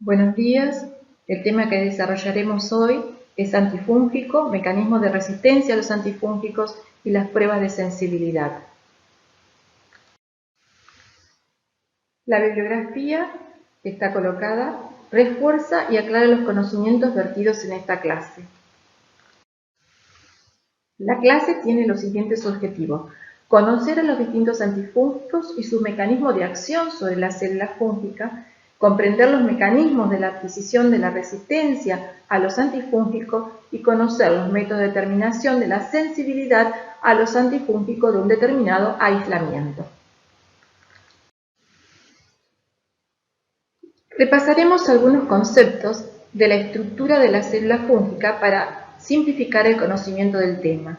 Buenos días. El tema que desarrollaremos hoy es antifúngico, mecanismos de resistencia a los antifúngicos y las pruebas de sensibilidad. La bibliografía que está colocada refuerza y aclara los conocimientos vertidos en esta clase. La clase tiene los siguientes objetivos: conocer a los distintos antifúngicos y sus mecanismos de acción sobre la célula fúngica, comprender los mecanismos de la adquisición de la resistencia a los antifúngicos y conocer los métodos de determinación de la sensibilidad a los antifúngicos de un determinado aislamiento. Repasaremos algunos conceptos de la estructura de la célula fúngica para simplificar el conocimiento del tema.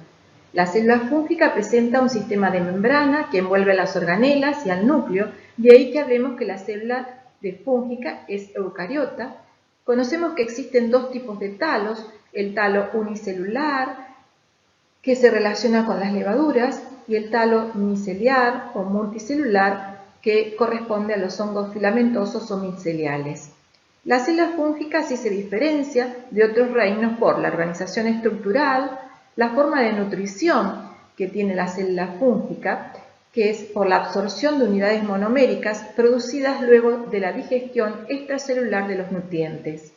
La célula fúngica presenta un sistema de membrana que envuelve a las organelas y al núcleo, de ahí que hablemos que la célula fúngica es eucariota. Conocemos que existen dos tipos de talos: el talo unicelular, que se relaciona con las levaduras, y el talo miceliar o multicelular, que corresponde a los hongos filamentosos o miceliales. La célula fúngica sí se diferencia de otros reinos por la organización estructural, la forma de nutrición que tiene la célula fúngica, que es por la absorción de unidades monoméricas producidas luego de la digestión extracelular de los nutrientes.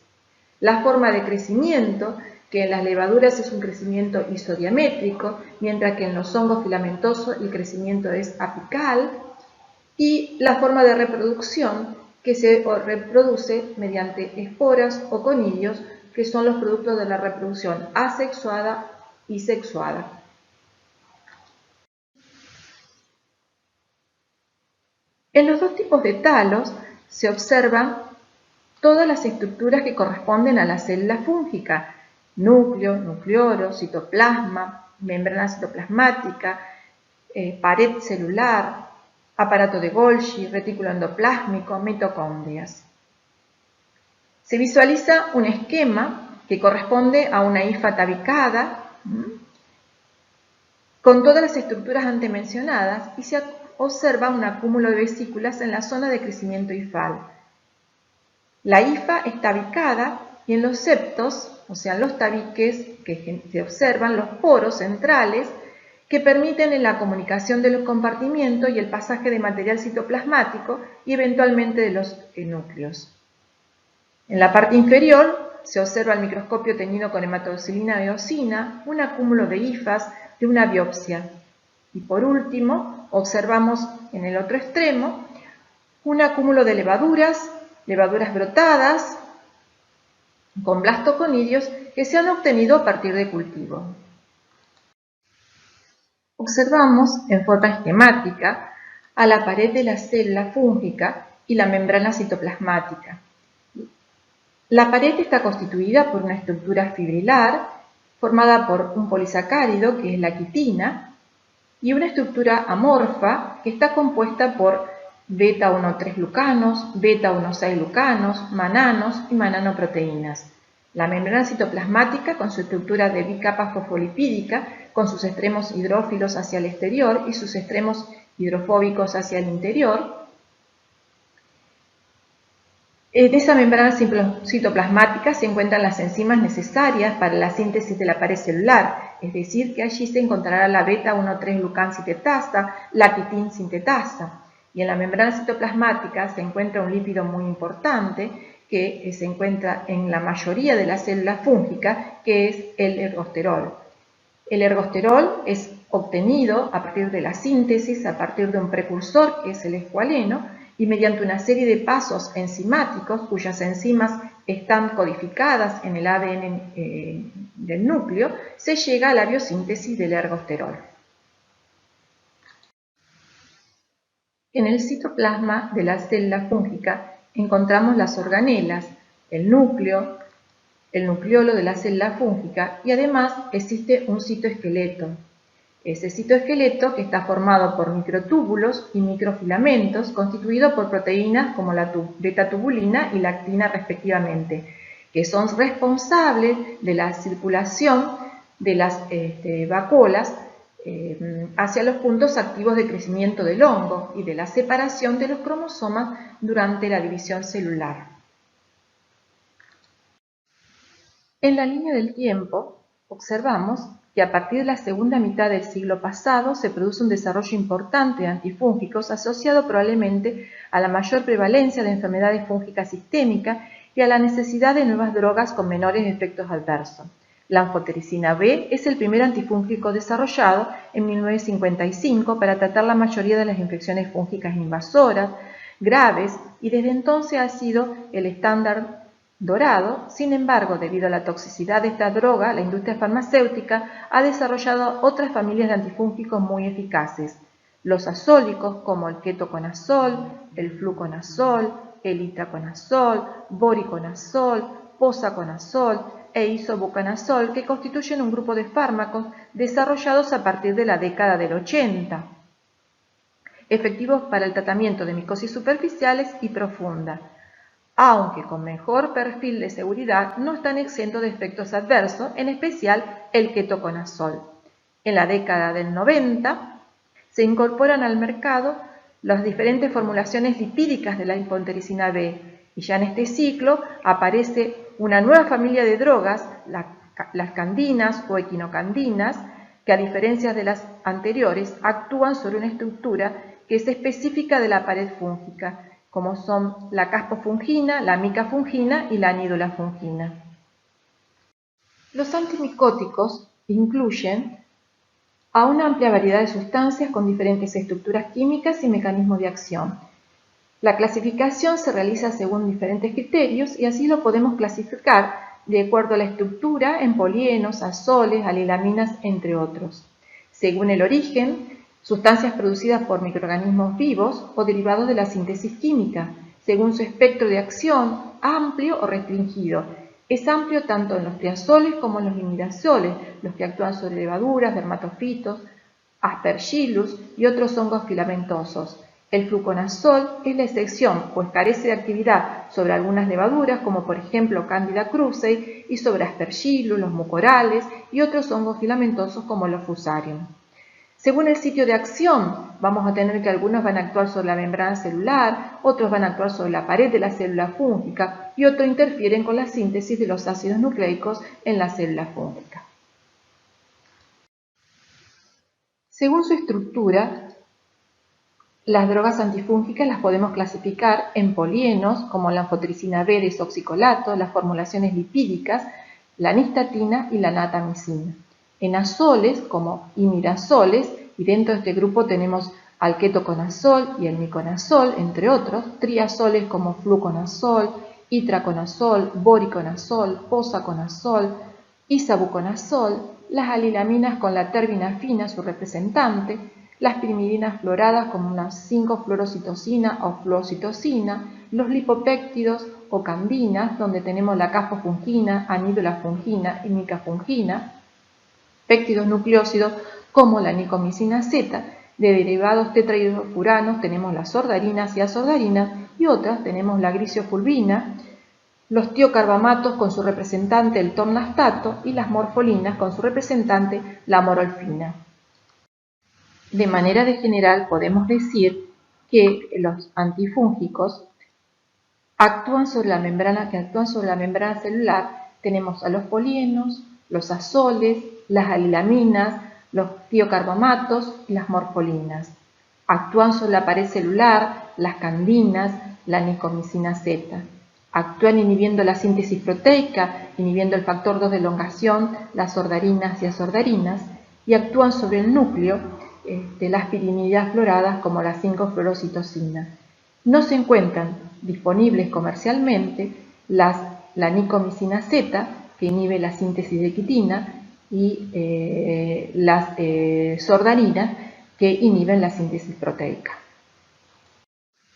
La forma de crecimiento, que en las levaduras es un crecimiento isodiamétrico, mientras que en los hongos filamentosos el crecimiento es apical, y la forma de reproducción, que se reproduce mediante esporas o conidios, que son los productos de la reproducción asexuada y sexuada. En los dos tipos de talos se observan todas las estructuras que corresponden a la célula fúngica: núcleo, nucleolo, citoplasma, membrana citoplasmática, pared celular, aparato de Golgi, retículo endoplásmico, mitocondrias. Se visualiza un esquema que corresponde a una hifa tabicada con todas las estructuras antes mencionadas, y se observa un acúmulo de vesículas en la zona de crecimiento hifal. La hifa está tabicada y en los septos, o sea, los tabiques, que se observan los poros centrales que permiten la comunicación de los compartimientos y el pasaje de material citoplasmático y eventualmente de los núcleos. En la parte inferior se observa al microscopio teñido con hematoxilina eosina un acúmulo de hifas de una biopsia. Y por último, observamos en el otro extremo un acúmulo de levaduras brotadas con blastoconidios que se han obtenido a partir de cultivo. Observamos en forma esquemática a la pared de la célula fúngica y la membrana citoplasmática. La pared está constituida por una estructura fibrilar formada por un polisacárido, que es la quitina, y una estructura amorfa que está compuesta por beta-1,3-glucanos, beta-1,6-glucanos, mananos y mananoproteínas. La membrana citoplasmática, con su estructura de bicapa fosfolipídica, con sus extremos hidrófilos hacia el exterior y sus extremos hidrofóbicos hacia el interior. En esa membrana citoplasmática se encuentran las enzimas necesarias para la síntesis de la pared celular, es decir, que allí se encontrará la beta-1,3-glucan sintetasa, la quitin sintetasa. Y en la membrana citoplasmática se encuentra un lípido muy importante que se encuentra en la mayoría de las células fúngicas, que es el ergosterol. El ergosterol es obtenido a partir de la síntesis, a partir de un precursor que es el escualeno, y mediante una serie de pasos enzimáticos cuyas enzimas están codificadas en el ADN del núcleo, se llega a la biosíntesis del ergosterol. En el citoplasma de la célula fúngica encontramos las organelas, el núcleo, el nucleolo de la célula fúngica, y además existe un citoesqueleto. Ese citoesqueleto, que está formado por microtúbulos y microfilamentos, constituido por proteínas como la beta-tubulina y la actina respectivamente, que son responsables de la circulación de las vacuolas hacia los puntos activos de crecimiento del hongo y de la separación de los cromosomas durante la división celular. En la línea del tiempo, observamos que a partir de la segunda mitad del siglo pasado se produce un desarrollo importante de antifúngicos asociado probablemente a la mayor prevalencia de enfermedades fúngicas sistémicas y a la necesidad de nuevas drogas con menores efectos adversos. La anfotericina B es el primer antifúngico desarrollado en 1955 para tratar la mayoría de las infecciones fúngicas invasoras, graves, y desde entonces ha sido el estándar dorado. Sin embargo, debido a la toxicidad de esta droga, la industria farmacéutica ha desarrollado otras familias de antifúngicos muy eficaces. Los azólicos, como el ketoconazol, el fluconazol, el itraconazol, voriconazol, posaconazol e isobucanazol, que constituyen un grupo de fármacos desarrollados a partir de la década del 80, efectivos para el tratamiento de micosis superficiales y profunda, aunque con mejor perfil de seguridad, no están exentos de efectos adversos, en especial el ketoconazol. En la década del 90 se incorporan al mercado las diferentes formulaciones lipídicas de la anfotericina B, y ya en este ciclo aparece una nueva familia de drogas, las candinas o equinocandinas, que a diferencia de las anteriores actúan sobre una estructura que es específica de la pared fúngica, como son la caspofungina, la micafungina y la nidolafungina. Los antimicóticos incluyen a una amplia variedad de sustancias con diferentes estructuras químicas y mecanismos de acción. La clasificación se realiza según diferentes criterios y así lo podemos clasificar de acuerdo a la estructura en polienos, azoles, alilaminas, entre otros. Según el origen, sustancias producidas por microorganismos vivos o derivados de la síntesis química, según su espectro de acción, amplio o restringido. Es amplio tanto en los triazoles como en los imidazoles, los que actúan sobre levaduras, dermatofitos, aspergillus y otros hongos filamentosos. El fluconazol es la excepción, pues carece de actividad sobre algunas levaduras, como por ejemplo Candida krusei, y sobre aspergillus, los mucorales y otros hongos filamentosos como los fusarium. Según el sitio de acción, vamos a tener que algunos van a actuar sobre la membrana celular, otros van a actuar sobre la pared de la célula fúngica y otros interfieren con la síntesis de los ácidos nucleicos en la célula fúngica. Según su estructura, las drogas antifúngicas las podemos clasificar en polienos, como la anfotericina B desoxicolato, las formulaciones lipídicas, la nistatina y la natamicina. En azoles, como imidazoles, y dentro de este grupo tenemos al ketoconazol y el miconazol, entre otros, triazoles como fluconazol, itraconazol, voriconazol, posaconazol, isobuconazol, las alilaminas con la terbinafina, su representante, las pirimidinas floradas como la 5-fluorocitosina o fluocitosina, los lipopéptidos o candinas, donde tenemos la caspofungina, anidolafungina y micafungina, péptidos nucleósidos como la nicomicina Z, de derivados tetrahidrofuranos tenemos las sordarinas y azordarinas, y otras tenemos la grisofulvina, los tiocarbamatos con su representante el tornastato y las morfolinas con su representante la morolfina. De manera general podemos decir que los antifúngicos actúan sobre la membrana celular. Tenemos a los polienos, los azoles, las alilaminas, los tiocarbamatos y las morfolinas. Actúan sobre la pared celular, las candinas, la nicomicina Z. Actúan inhibiendo la síntesis proteica, inhibiendo el factor 2 de elongación, las sordarinas y azordarinas, y actúan sobre el núcleo de las pirimidas floradas como la 5-fluorocitosina. No se encuentran disponibles comercialmente la nicomicina Z, que inhibe la síntesis de quitina, y las sordarinas, que inhiben la síntesis proteica.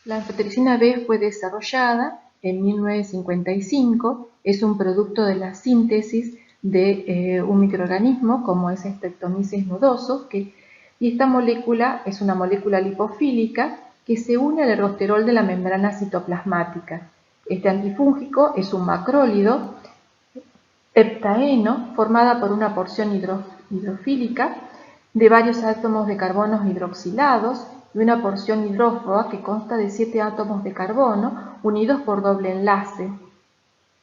La anfotericina B fue desarrollada en 1955, es un producto de la síntesis de un microorganismo como es Streptomyces nodosus, y esta molécula es una molécula lipofílica que se une al ergosterol de la membrana citoplasmática. Este antifúngico es un macrólido heptaeno formada por una porción hidrofílica de varios átomos de carbono hidroxilados y una porción hidrófoba que consta de 7 átomos de carbono unidos por doble enlace.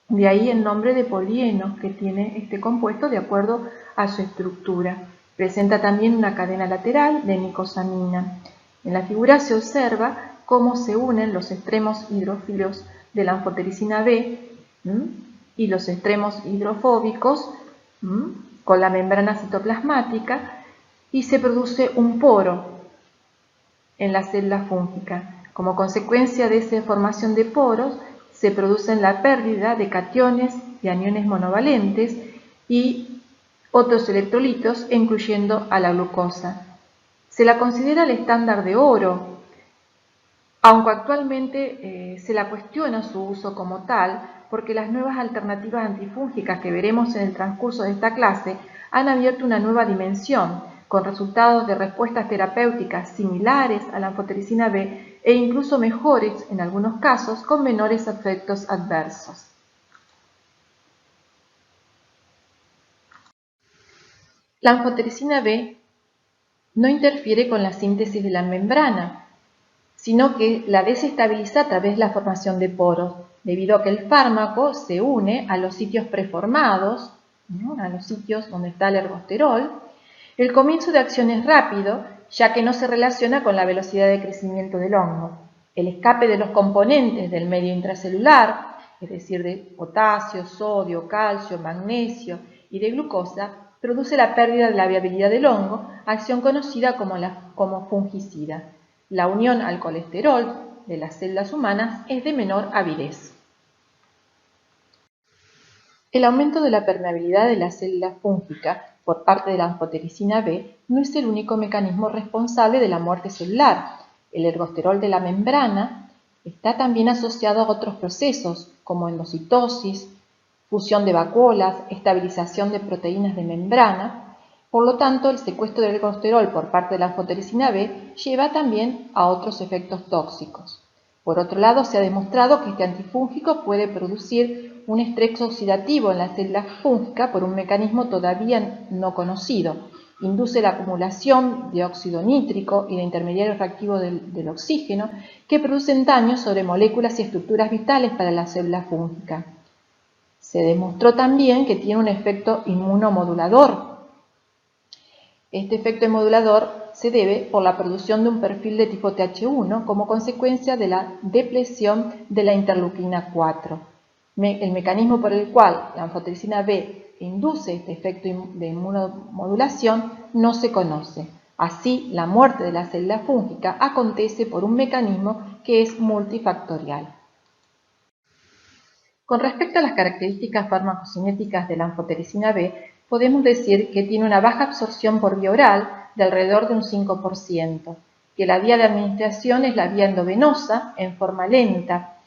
De ahí el nombre de polieno que tiene este compuesto de acuerdo a su estructura. Presenta también una cadena lateral de nicosamina. En la figura se observa cómo se unen los extremos hidrófilos de la anfotericina B y los extremos hidrofóbicos con la membrana citoplasmática y se produce un poro en la célula fúngica. Como consecuencia de esa formación de poros, se produce la pérdida de cationes y aniones monovalentes y otros electrolitos, incluyendo a la glucosa. Se la considera el estándar de oro, aunque actualmente se la cuestiona su uso como tal, porque las nuevas alternativas antifúngicas que veremos en el transcurso de esta clase han abierto una nueva dimensión, con resultados de respuestas terapéuticas similares a la anfotericina B e incluso mejores en algunos casos con menores efectos adversos. La anfotericina B no interfiere con la síntesis de la membrana, sino que la desestabiliza a través de la formación de poros, debido a que el fármaco se une a los sitios preformados, a los sitios donde está el ergosterol. El comienzo de acción es rápido, ya que no se relaciona con la velocidad de crecimiento del hongo. El escape de los componentes del medio intracelular, es decir, de potasio, sodio, calcio, magnesio y de glucosa, produce la pérdida de la viabilidad del hongo, acción conocida como fungicida. La unión al colesterol de las células humanas es de menor avidez. El aumento de la permeabilidad de la célula fúngica por parte de la anfotericina B no es el único mecanismo responsable de la muerte celular. El ergosterol de la membrana está también asociado a otros procesos como endocitosis, fusión de vacuolas, estabilización de proteínas de membrana. Por lo tanto, el secuestro del ergosterol por parte de la anfotericina B lleva también a otros efectos tóxicos. Por otro lado, se ha demostrado que este antifúngico puede producir un estrés oxidativo en la célula fúngica por un mecanismo todavía no conocido. Induce la acumulación de óxido nítrico y de intermediarios reactivos del oxígeno que producen daños sobre moléculas y estructuras vitales para la célula fúngica. Se demostró también que tiene un efecto inmunomodulador. Este efecto modulador se debe por la producción de un perfil de tipo Th1 como consecuencia de la depresión de la interleuquina 4. El mecanismo por el cual la anfotericina B induce este efecto de inmunomodulación no se conoce. Así, la muerte de la célula fúngica acontece por un mecanismo que es multifactorial. Con respecto a las características farmacocinéticas de la anfotericina B, podemos decir que tiene una baja absorción por vía oral de alrededor de un 5%, que la vía de administración es la vía endovenosa en forma lenta,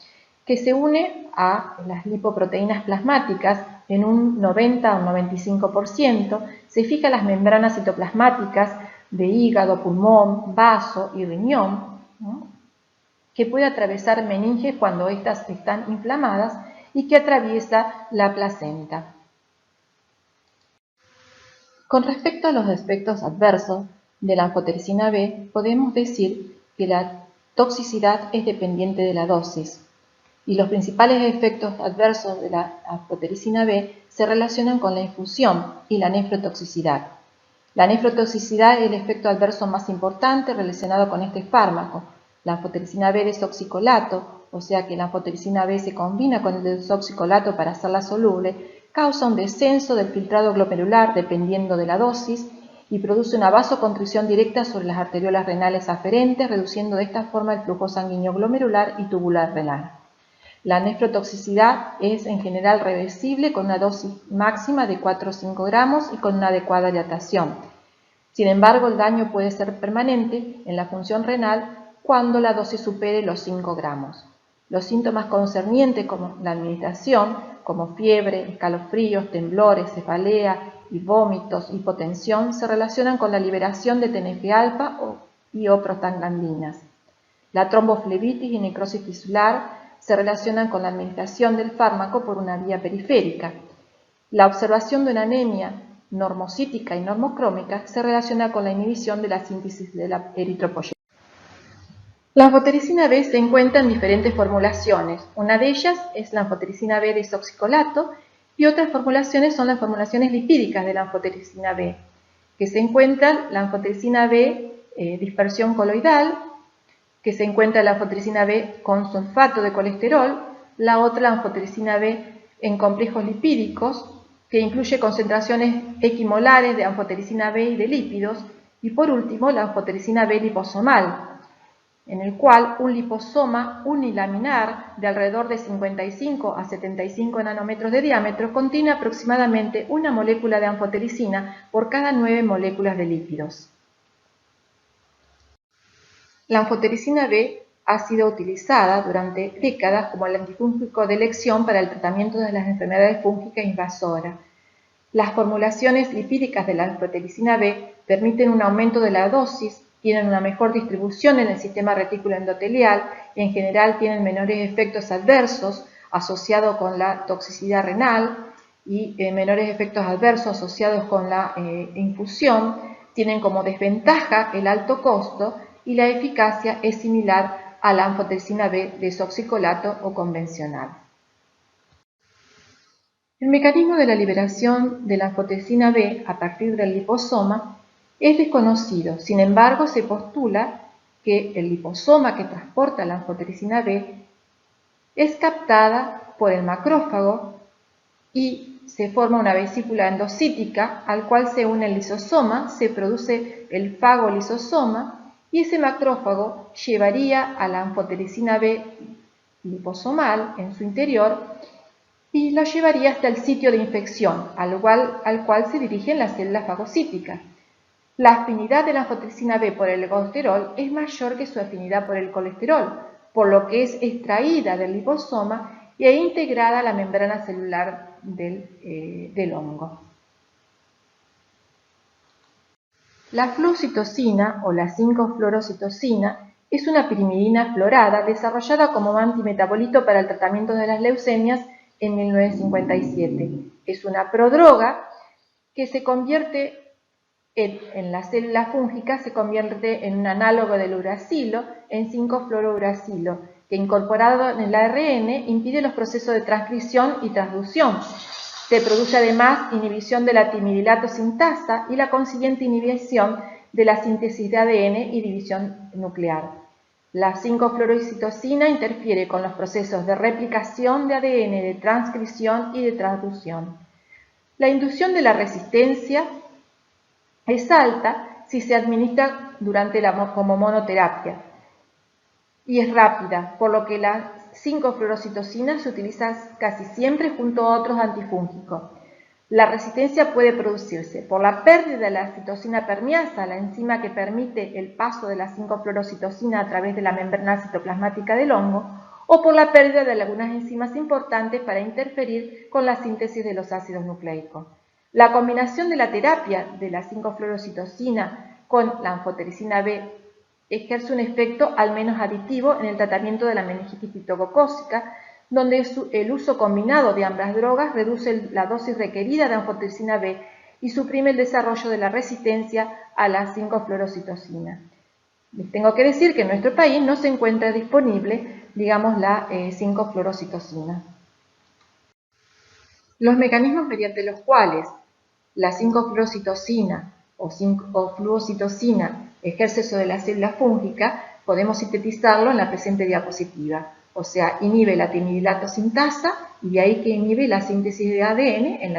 que se une a las lipoproteínas plasmáticas en un 90 o 95%, se fija a las membranas citoplasmáticas de hígado, pulmón, vaso y riñón, que puede atravesar meninges cuando éstas están inflamadas y que atraviesa la placenta. Con respecto a los efectos adversos de la anfotericina B, podemos decir que la toxicidad es dependiente de la dosis y los principales efectos adversos de la anfotericina B se relacionan con la infusión y la nefrotoxicidad. La nefrotoxicidad es el efecto adverso más importante relacionado con este fármaco. La anfotericina B desoxicolato, o sea que la anfotericina B se combina con el desoxicolato para hacerla soluble, causa un descenso del filtrado glomerular dependiendo de la dosis y produce una vasoconstricción directa sobre las arteriolas renales aferentes, reduciendo de esta forma el flujo sanguíneo glomerular y tubular renal. La nefrotoxicidad es en general reversible con una dosis máxima de 4 o 5 gramos y con una adecuada hidratación. Sin embargo, el daño puede ser permanente en la función renal cuando la dosis supere los 5 gramos. Los síntomas concernientes como la administración, como fiebre, escalofríos, temblores, cefalea y vómitos, hipotensión, se relacionan con la liberación de TNF-alfa o prostaglandinas. La tromboflebitis y necrosis tisular se relacionan con la administración del fármaco por una vía periférica. La observación de una anemia normocítica y normocrómica se relaciona con la inhibición de la síntesis de la eritropoyetina. La anfotericina B se encuentra en diferentes formulaciones. Una de ellas es la anfotericina B desoxicolato y otras formulaciones son las formulaciones lipídicas de la anfotericina B, que se encuentran la anfotericina B dispersión coloidal, que se encuentra la anfotericina B con sulfato de colesterol, la otra la anfotericina B en complejos lipídicos, que incluye concentraciones equimolares de anfotericina B y de lípidos, y por último la anfotericina B liposomal, en el cual un liposoma unilaminar de alrededor de 55 a 75 nanómetros de diámetro contiene aproximadamente una molécula de anfotericina por cada 9 moléculas de lípidos. La anfotericina B ha sido utilizada durante décadas como el antifúngico de elección para el tratamiento de las enfermedades fúngicas invasoras. Las formulaciones lipídicas de la anfotericina B permiten un aumento de la dosis, tienen una mejor distribución en el sistema retículo endotelial y en general tienen menores efectos adversos asociados con la toxicidad renal y menores efectos adversos asociados con la infusión. Tienen como desventaja el alto costo y la eficacia es similar a la anfotericina B desoxicolato o convencional. El mecanismo de la liberación de la anfotericina B a partir del liposoma es desconocido, sin embargo se postula que el liposoma que transporta la anfotericina B es captada por el macrófago y se forma una vesícula endocítica al cual se une el lisosoma, se produce el fagolisosoma y ese macrófago llevaría a la anfotericina B liposomal en su interior y lo llevaría hasta el sitio de infección, al cual se dirigen las células fagocíticas. La afinidad de la anfotericina B por el colesterol es mayor que su afinidad por el colesterol, por lo que es extraída del liposoma e integrada a la membrana celular del hongo. La fluocitosina o la 5-fluorocitosina es una pirimidina florada desarrollada como antimetabolito para el tratamiento de las leucemias en 1957. Es una prodroga que se convierte en la célula fúngica, se convierte en un análogo del uracilo, en 5-fluorouracilo, que incorporado en el ARN impide los procesos de transcripción y transducción. Se produce además inhibición de la timidilato sintasa y la consiguiente inhibición de la síntesis de ADN y división nuclear. La 5-fluorocitosina interfiere con los procesos de replicación de ADN, de transcripción y de transducción. La inducción de la resistencia es alta si se administra como monoterapia y es rápida, por lo que la 5-fluorocitosina se utiliza casi siempre junto a otros antifúngicos. La resistencia puede producirse por la pérdida de la citosina permeasa, la enzima que permite el paso de la 5-fluorocitosina a través de la membrana citoplasmática del hongo, o por la pérdida de algunas enzimas importantes para interferir con la síntesis de los ácidos nucleicos. La combinación de la terapia de la 5-fluorocitosina con la anfotericina B ejerce un efecto al menos aditivo en el tratamiento de la meningitis fitococócica, donde el uso combinado de ambas drogas reduce la dosis requerida de anfotericina B y suprime el desarrollo de la resistencia a la 5-fluorocitosina. Les tengo que decir que en nuestro país no se encuentra disponible, digamos, la 5-fluorocitosina. Los mecanismos mediante los cuales la 5-fluorocitosina o fluocitosina ejerce sobre la célula fúngica podemos sintetizarlo en la presente diapositiva. O sea, inhibe la timidilato sintasa y de ahí que inhibe la síntesis de ADN en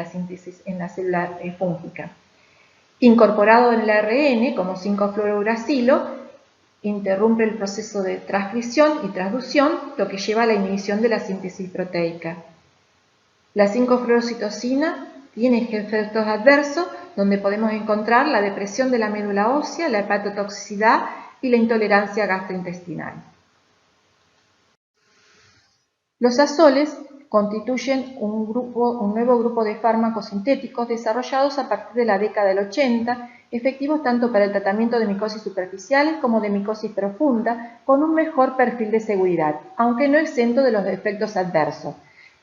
la célula fúngica. Incorporado en el ARN como 5-fluorouracilo, interrumpe el proceso de transcripción y transducción, lo que lleva a la inhibición de la síntesis proteica. La 5-fluorocitosina tiene efectos adversos donde podemos encontrar la depresión de la médula ósea, la hepatotoxicidad y la intolerancia gastrointestinal. Los azoles constituyen un nuevo grupo de fármacos sintéticos desarrollados a partir de la década del 80, efectivos tanto para el tratamiento de micosis superficiales como de micosis profunda, con un mejor perfil de seguridad, aunque no exento de los efectos adversos.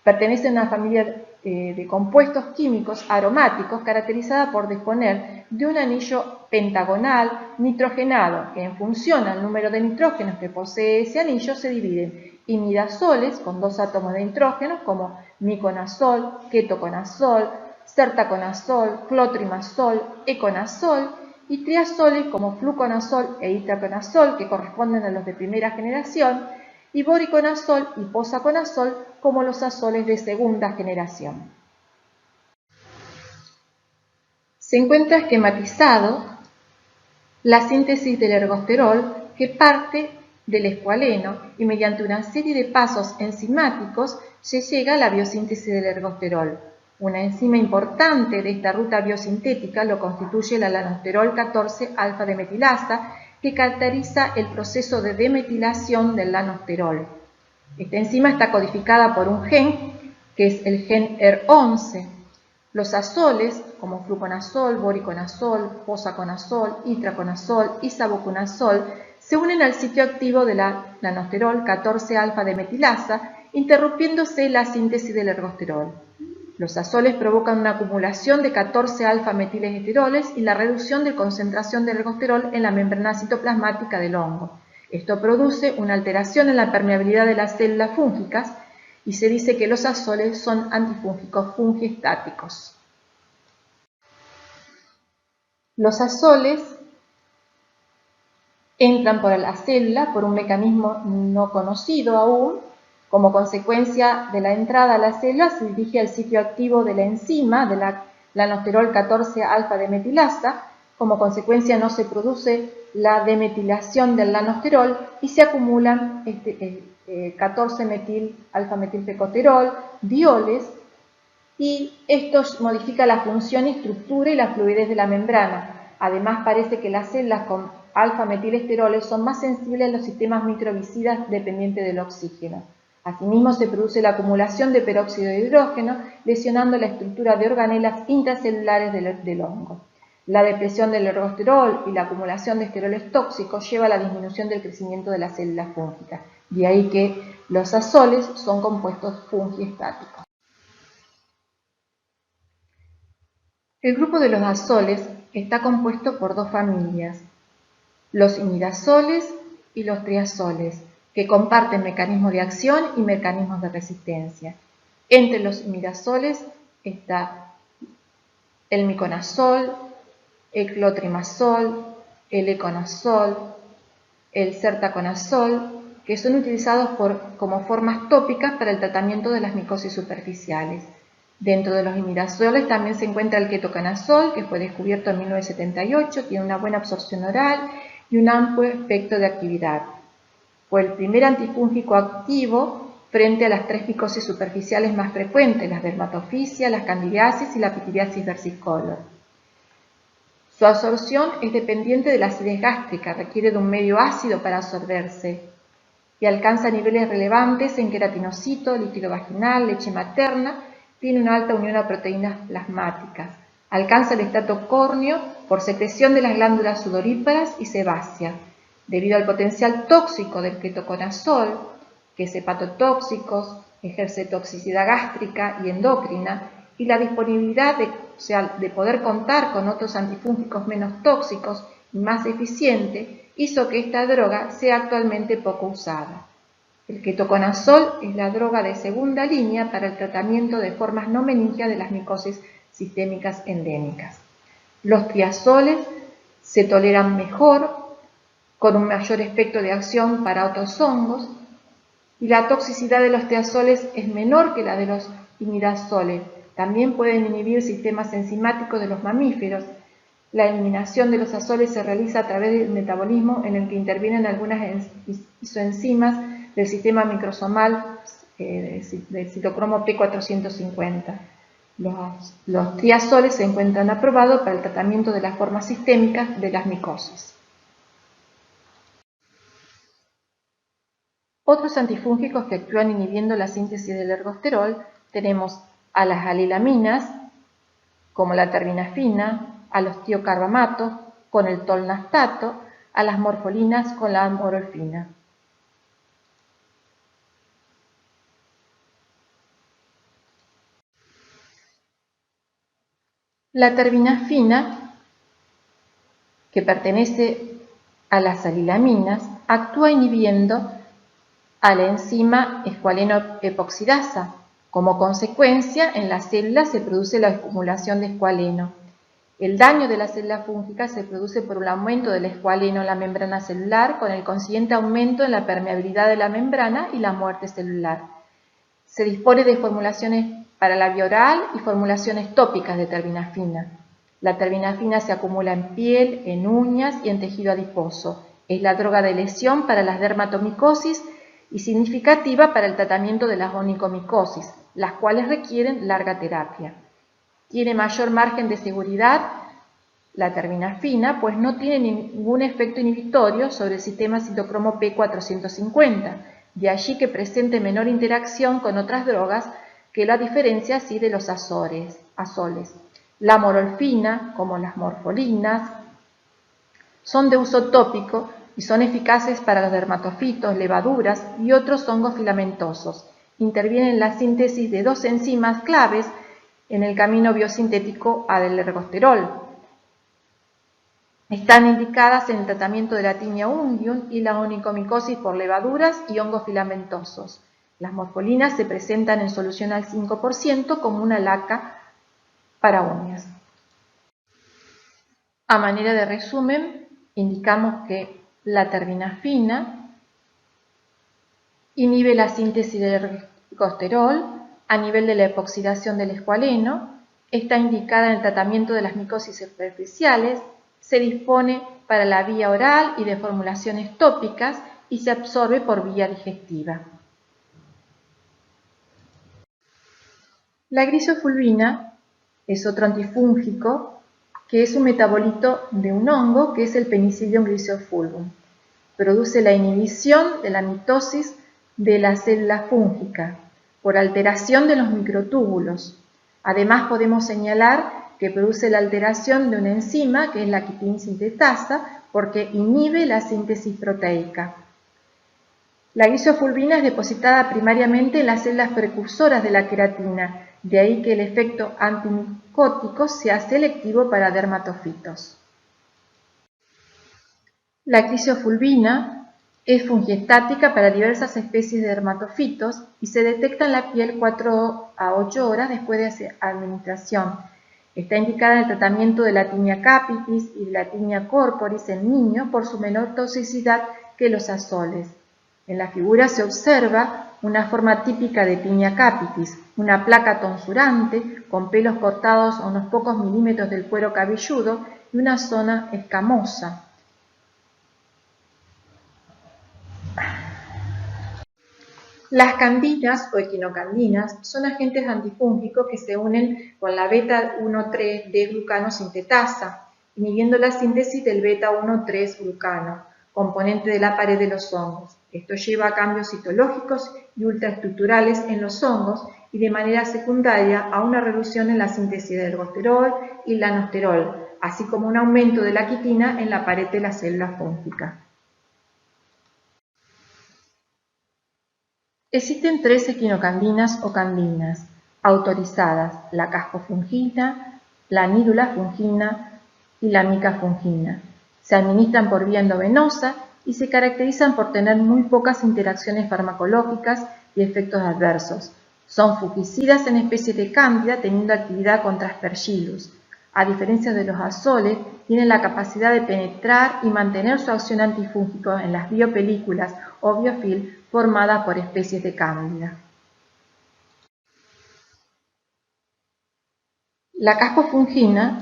Pertenecen a una familia de compuestos químicos aromáticos caracterizada por disponer de un anillo pentagonal nitrogenado que en función al número de nitrógenos que posee ese anillo se dividen imidazoles con 2 átomos de nitrógeno como miconazol, ketoconazol, sertaconazol, clotrimazol, econazol y triazoles como fluconazol e itraconazol que corresponden a los de primera generación y boriconazol y posaconazol como los azoles de segunda generación. Se encuentra esquematizado la síntesis del ergosterol que parte del escualeno y mediante una serie de pasos enzimáticos se llega a la biosíntesis del ergosterol. Una enzima importante de esta ruta biosintética lo constituye la lanosterol 14-alfa-demetilasa que caracteriza el proceso de demetilación del lanosterol. Esta enzima está codificada por un gen que es el gen ER11. Los azoles, como fluconazol, boriconazol, posaconazol, itraconazol y saboconazol, se unen al sitio activo de la lanosterol 14-alfa-demetilasa, interrumpiéndose la síntesis del ergosterol. Los azoles provocan una acumulación de 14-alfa-metilesteroles y la reducción de concentración de ergosterol en la membrana citoplasmática del hongo. Esto produce una alteración en la permeabilidad de las células fúngicas y se dice que los azoles son antifúngicos fungiestáticos. Los azoles entran por la célula por un mecanismo no conocido aún. Como consecuencia de la entrada a la célula se dirige al sitio activo de la enzima de la lanosterol 14-alfa-demetilasa. Como consecuencia no se produce la demetilación del lanosterol y se acumulan 14-metil-alfa-metilfecosterol, dioles, y esto modifica la función y estructura y la fluidez de la membrana. Además parece que las células con alfa-metilesteroles son más sensibles a los sistemas microbicidas dependientes del oxígeno. Asimismo se produce la acumulación de peróxido de hidrógeno, lesionando la estructura de organelas intracelulares del hongo. La depresión del ergosterol y la acumulación de esteroles tóxicos lleva a la disminución del crecimiento de las células fúngicas. De ahí que los azoles son compuestos fungiestáticos. El grupo de los azoles está compuesto por dos familias, los imidazoles y los triazoles, que comparten mecanismos de acción y mecanismos de resistencia. Entre los imidazoles está el miconazol, el clotrimazol, el econazol, el sertaconazol, que son utilizados como formas tópicas para el tratamiento de las micosis superficiales. Dentro de los imidazoles también se encuentra el ketoconazol, que fue descubierto en 1978, tiene una buena absorción oral y un amplio espectro de actividad. Fue el primer antifúngico activo frente a las 3 micosis superficiales más frecuentes, las dermatofisia, las candidiasis y la pityriasis versicolor. Su absorción es dependiente de la acidez gástrica, requiere de un medio ácido para absorberse y alcanza niveles relevantes en queratinocito, líquido vaginal, leche materna, tiene una alta unión a proteínas plasmáticas. Alcanza el estrato córneo por secreción de las glándulas sudoríparas y sebáceas. Debido al potencial tóxico del ketoconazol, que es hepatotóxico, ejerce toxicidad gástrica y endocrina, y la disponibilidad de poder contar con otros antifúngicos menos tóxicos y más eficientes, hizo que esta droga sea actualmente poco usada. El ketoconazol es la droga de segunda línea para el tratamiento de formas no meningias de las micosis sistémicas endémicas. Los triazoles se toleran mejor, con un mayor espectro de acción para otros hongos, y la toxicidad de los triazoles es menor que la de los imidazoles. También pueden inhibir sistemas enzimáticos de los mamíferos. La eliminación de los azoles se realiza a través del metabolismo en el que intervienen algunas isoenzimas del sistema microsomal del citocromo P450. Los triazoles se encuentran aprobados para el tratamiento de las formas sistémicas de las micosis. Otros antifúngicos que actúan inhibiendo la síntesis del ergosterol tenemos a las alilaminas, como la terbinafina, a los tiocarbamatos con el tolnastato, a las morfolinas con la amorolfina. La terbinafina, que pertenece a las salilaminas, actúa inhibiendo a la enzima escualeno-epoxidasa. Como consecuencia, en la célula se produce la acumulación de escualeno. El daño de la célula fúngica se produce por un aumento del escualeno en la membrana celular, con el consiguiente aumento en la permeabilidad de la membrana y la muerte celular. Se dispone de formulaciones para la vía oral y formulaciones tópicas de terbinafina. La terbinafina se acumula en piel, en uñas y en tejido adiposo. Es la droga de elección para las dermatomicosis y significativa para el tratamiento de las onicomicosis, las cuales requieren larga terapia. Tiene mayor margen de seguridad la terbinafina, pues no tiene ningún efecto inhibitorio sobre el sistema citocromo P450, de allí que presente menor interacción con otras drogas que la diferencia así de los azoles. La morolfina, como las morfolinas, son de uso tópico y son eficaces para los dermatofitos, levaduras y otros hongos filamentosos. Intervienen en la síntesis de dos enzimas claves en el camino biosintético del ergosterol. Están indicadas en el tratamiento de la tinea unguium y la onicomicosis por levaduras y hongos filamentosos. Las morfolinas se presentan en solución al 5% como una laca para uñas. A manera de resumen, indicamos que la terbinafina inhibe la síntesis del ergosterol a nivel de la epoxidación del escualeno, está indicada en el tratamiento de las micosis superficiales, se dispone para la vía oral y de formulaciones tópicas y se absorbe por vía digestiva. La grisofulvina es otro antifúngico que es un metabolito de un hongo que es el Penicillium grisofulvum. Produce la inhibición de la mitosis de la célula fúngica por alteración de los microtúbulos. Además podemos señalar que produce la alteración de una enzima que es la quitinsintetasa porque inhibe la síntesis proteica. La grisofulvina es depositada primariamente en las células precursoras de la queratina, de ahí que el efecto antimicótico sea selectivo para dermatofitos. La grisofulvina es fungiestática para diversas especies de dermatofitos y se detecta en la piel 4 a 8 horas después de administración. Está indicada en el tratamiento de la tinea capitis y de la tinea corporis en niños por su menor toxicidad que los azoles. En la figura se observa una forma típica de tinea capitis, una placa tonsurante con pelos cortados a unos pocos milímetros del cuero cabelludo y una zona escamosa. Las candinas o equinocandinas son agentes antifúngicos que se unen con la beta-1,3-D-glucano sintetasa, inhibiendo la síntesis del beta-1,3-glucano, componente de la pared de los hongos. Esto lleva a cambios citológicos y ultraestructurales en los hongos y de manera secundaria a una reducción en la síntesis de ergosterol y lanosterol, así como un aumento de la quitina en la pared de la célula fúngica. Existen 3 equinocandinas o candinas autorizadas: la cascofungina, la nidulafungina y la micafungina. Se administran por vía endovenosa y se caracterizan por tener muy pocas interacciones farmacológicas y efectos adversos. Son fungicidas en especies de cándida teniendo actividad contra Aspergillus. A diferencia de los azoles, tienen la capacidad de penetrar y mantener su acción antifúngico en las biopelículas o biofilm formadas por especies de cándida. La cascofungina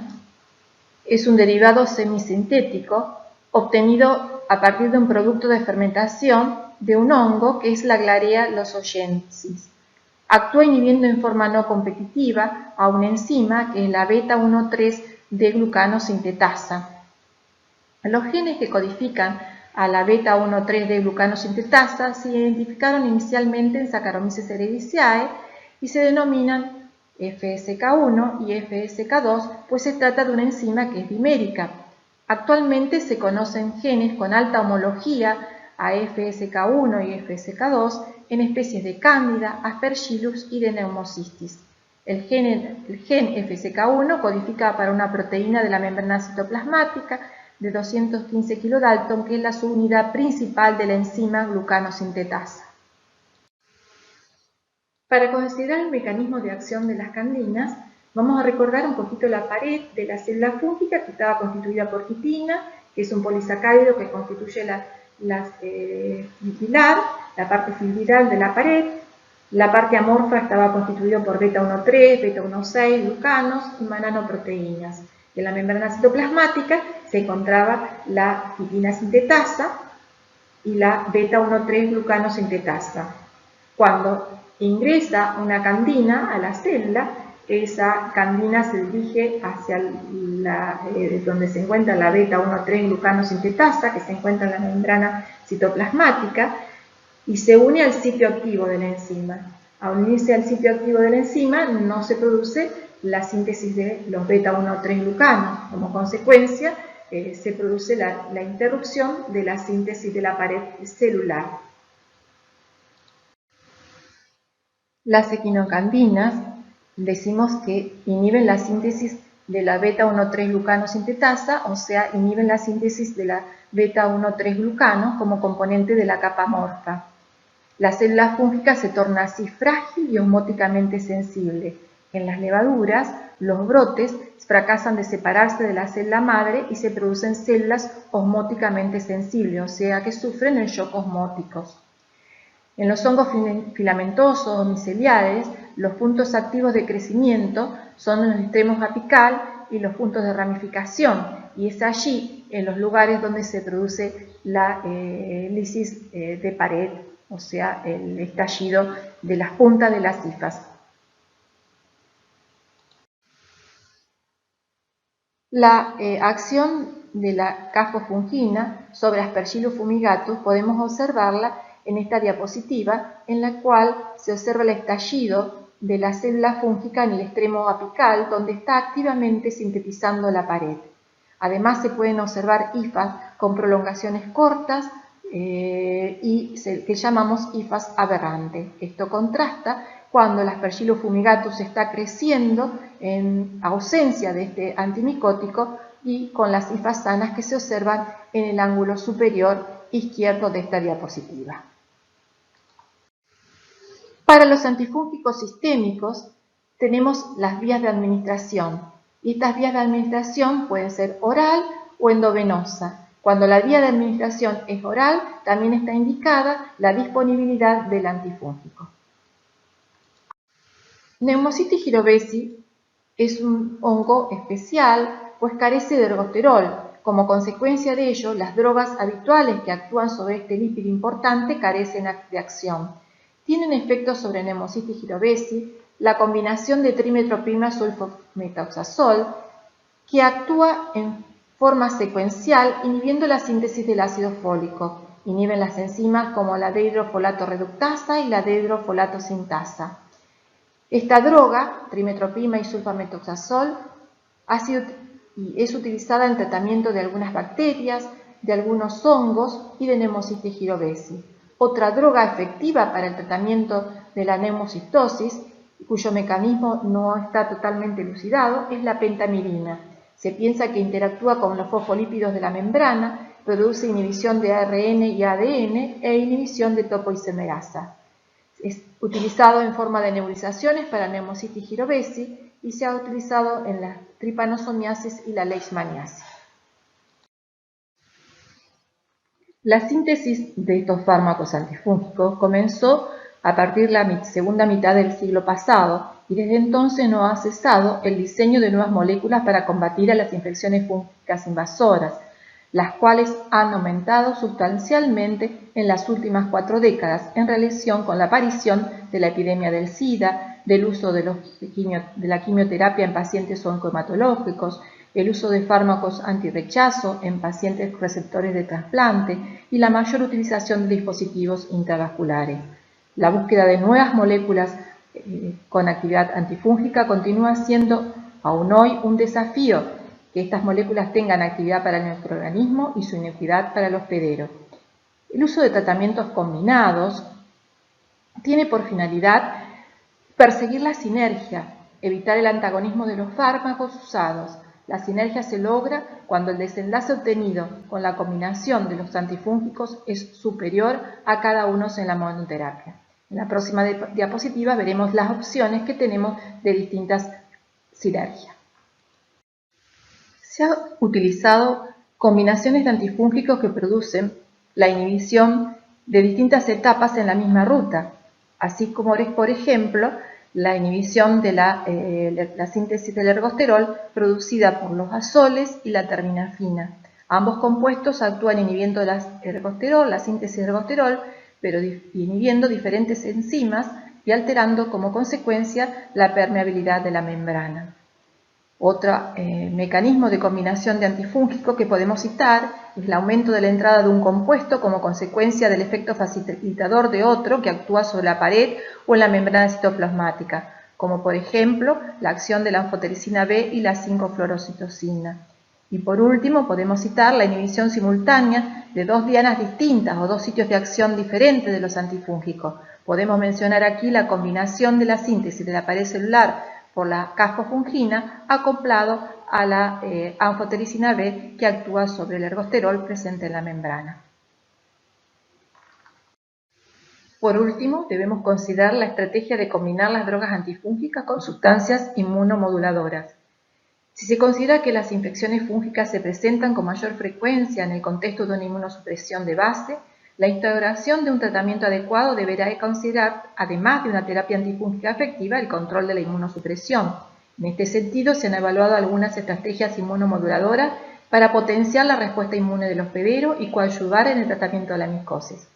es un derivado semisintético obtenido a partir de un producto de fermentación de un hongo que es la Glarea lozonensis. Actúa inhibiendo en forma no competitiva a una enzima que es la beta-1,3-D-glucano sintetasa. Los genes que codifican a la beta-1,3-D-glucano sintetasa se identificaron inicialmente en Saccharomyces cerevisiae y se denominan FSK1 y FSK2, pues se trata de una enzima que es dimérica. Actualmente se conocen genes con alta homología a FSK1 y FSK2 en especies de cándida, Aspergillus y de Pneumocystis. El gen FSK1 codifica para una proteína de la membrana citoplasmática de 215 kilodalton, que es la subunidad principal de la enzima glucanosintetasa. Para considerar el mecanismo de acción de las candinas, vamos a recordar un poquito la pared de la célula fúngica, que estaba constituida por quitina, que es un polisacárido que constituye la parte fibrilar de la pared. La parte amorfa estaba constituida por beta-1,3, beta-1,6, glucanos y mananoproteínas. En la membrana citoplasmática se encontraba la quitina sintetasa y la beta-1,3 glucanosintetasa. Cuando ingresa una candina a la célula, esa candina se dirige hacia donde se encuentra la beta-1,3 glucanosintetasa, que se encuentra en la membrana citoplasmática, y se une al sitio activo de la enzima. Al unirse al sitio activo de la enzima no se produce la síntesis de los beta-1,3 glucanos. Como consecuencia, se produce la interrupción de la síntesis de la pared celular. Las equinocandinas decimos que inhiben la síntesis de la beta-1,3 glucanosintetasa, o sea, inhiben la síntesis de la beta-1,3 glucano como componente de la capa amorfa. La célula fúngica se torna así frágil y osmóticamente sensible. En las levaduras, los brotes fracasan de separarse de la célula madre y se producen células osmóticamente sensibles, o sea que sufren el shock osmóticos. En los hongos filamentosos o miceliares, los puntos activos de crecimiento son en los extremos apical y los puntos de ramificación, y es allí, en los lugares donde se produce la lisis de pared, o sea, el estallido de las puntas de las hifas. La acción de la caspofungina sobre Aspergillus fumigatus podemos observarla en esta diapositiva, en la cual se observa el estallido de la célula fúngica en el extremo apical, donde está activamente sintetizando la pared. Además, se pueden observar hifas con prolongaciones cortas que llamamos hifas aberrantes. Esto contrasta cuando el Aspergillus fumigatus está creciendo en ausencia de este antimicótico y con las hifas sanas que se observan en el ángulo superior izquierdo de esta diapositiva. Para los antifúngicos sistémicos tenemos las vías de administración, y estas vías de administración pueden ser oral o endovenosa. Cuando la vía de administración es oral, también está indicada la disponibilidad del antifúngico. Pneumocystis jirovecii es un hongo especial, pues carece de ergosterol. Como consecuencia de ello, las drogas habituales que actúan sobre este lípido importante carecen de acción. Tienen efectos sobre Pneumocystis jirovecii la combinación de trimetoprim sulfametoxazol, que actúa en forma secuencial inhibiendo la síntesis del ácido fólico. Inhiben las enzimas como la dehidrofolato reductasa y la dehidrofolato sintasa. Esta droga, trimetoprim y sulfametoxazol, es utilizada en tratamiento de algunas bacterias, de algunos hongos y de Pneumocystis jirovecii. Otra droga efectiva para el tratamiento de la neumocistosis, cuyo mecanismo no está totalmente elucidado, es la pentamidina. Se piensa que interactúa con los fosfolípidos de la membrana, produce inhibición de ARN y ADN e inhibición de topoisomerasa. Es utilizado en forma de nebulizaciones para Pneumocystis jirovecii y se ha utilizado en la tripanosomiasis y la leishmaniasis. La síntesis de estos fármacos antifúngicos comenzó a partir de la segunda mitad del siglo pasado y desde entonces no ha cesado el diseño de nuevas moléculas para combatir a las infecciones fúngicas invasoras, las cuales han aumentado sustancialmente en las últimas 4 décadas en relación con la aparición de la epidemia del SIDA, del uso de la quimioterapia en pacientes oncohematológicos, el uso de fármacos antirrechazo en pacientes receptores de trasplante y la mayor utilización de dispositivos intravasculares. La búsqueda de nuevas moléculas con actividad antifúngica continúa siendo aún hoy un desafío, que estas moléculas tengan actividad para el microorganismo y su inocuidad para el hospedero. El uso de tratamientos combinados tiene por finalidad perseguir la sinergia evitar el antagonismo de los fármacos usados. La sinergia se logra cuando el desenlace obtenido con la combinación de los antifúngicos es superior a cada uno en la monoterapia. En la próxima diapositiva veremos las opciones que tenemos de distintas sinergias. Se han utilizado combinaciones de antifúngicos que producen la inhibición de distintas etapas en la misma ruta, así como es, por ejemplo, la inhibición de la síntesis del ergosterol producida por los azoles y la terminafina. Ambos compuestos actúan inhibiendo la síntesis de ergosterol, pero inhibiendo diferentes enzimas y alterando como consecuencia la permeabilidad de la membrana. Otro mecanismo de combinación de antifúngicos que podemos citar es el aumento de la entrada de un compuesto como consecuencia del efecto facilitador de otro que actúa sobre la pared o en la membrana citoplasmática, como por ejemplo la acción de la anfotericina B y la 5-fluorocitosina. Y por último podemos citar la inhibición simultánea de dos dianas distintas o dos sitios de acción diferentes de los antifúngicos. Podemos mencionar aquí la combinación de la síntesis de la pared celular por la cascofungina acoplado a la anfotericina B que actúa sobre el ergosterol presente en la membrana. Por último, debemos considerar la estrategia de combinar las drogas antifúngicas con sustancias inmunomoduladoras. Si se considera que las infecciones fúngicas se presentan con mayor frecuencia en el contexto de una inmunosupresión de base, la instauración de un tratamiento adecuado deberá considerar, además de una terapia antifúngica efectiva, el control de la inmunosupresión. En este sentido, se han evaluado algunas estrategias inmunomoduladoras para potenciar la respuesta inmune del hospedero y coadyuvar en el tratamiento de la micosis.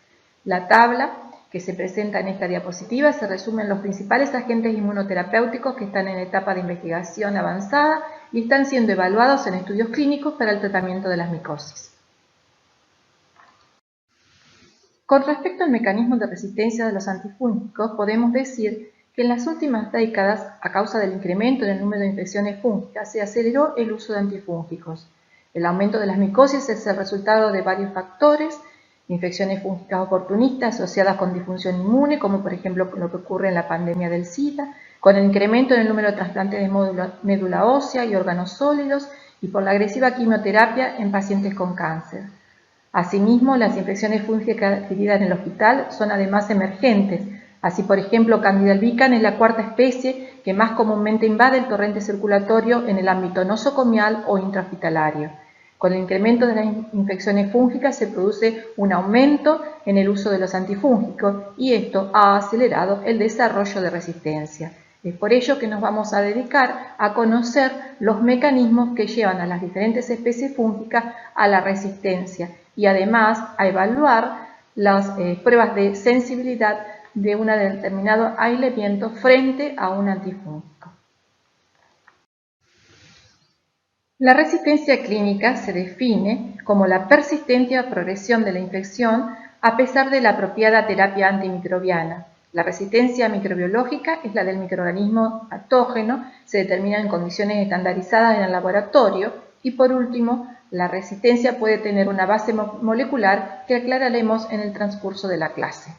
La tabla que se presenta en esta diapositiva se resumen los principales agentes inmunoterapéuticos que están en etapa de investigación avanzada y están siendo evaluados en estudios clínicos para el tratamiento de las micosis. Con respecto al mecanismo de resistencia de los antifúngicos, podemos decir que en las últimas décadas, a causa del incremento en el número de infecciones fúngicas, se aceleró el uso de antifúngicos. El aumento de las micosis es el resultado de varios factores: infecciones fúngicas oportunistas asociadas con disfunción inmune, como por ejemplo lo que ocurre en la pandemia del SIDA, con el incremento en el número de trasplantes de médula ósea y órganos sólidos, y por la agresiva quimioterapia en pacientes con cáncer. Asimismo, las infecciones fúngicas adquiridas en el hospital son además emergentes. Así, por ejemplo, Candida albicans es la cuarta especie que más comúnmente invade el torrente circulatorio en el ámbito nosocomial o intrahospitalario. Con el incremento de las infecciones fúngicas se produce un aumento en el uso de los antifúngicos y esto ha acelerado el desarrollo de resistencia. Es por ello que nos vamos a dedicar a conocer los mecanismos que llevan a las diferentes especies fúngicas a la resistencia y además a evaluar las pruebas de sensibilidad de un determinado aislamiento frente a un antifúngico. La resistencia clínica se define como la persistente progresión de la infección a pesar de la apropiada terapia antimicrobiana. La resistencia microbiológica es la del microorganismo patógeno, se determina en condiciones estandarizadas en el laboratorio. Y por último, la resistencia puede tener una base molecular que aclararemos en el transcurso de la clase.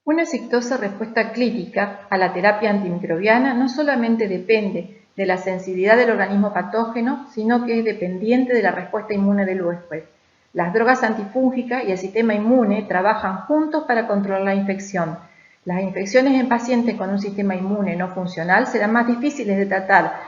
Una exitosa respuesta clínica a la terapia antimicrobiana no solamente depende de la sensibilidad del organismo patógeno, sino que es dependiente de la respuesta inmune del huésped. Las drogas antifúngicas y el sistema inmune trabajan juntos para controlar la infección. Las infecciones en pacientes con un sistema inmune no funcional serán más difíciles de tratar,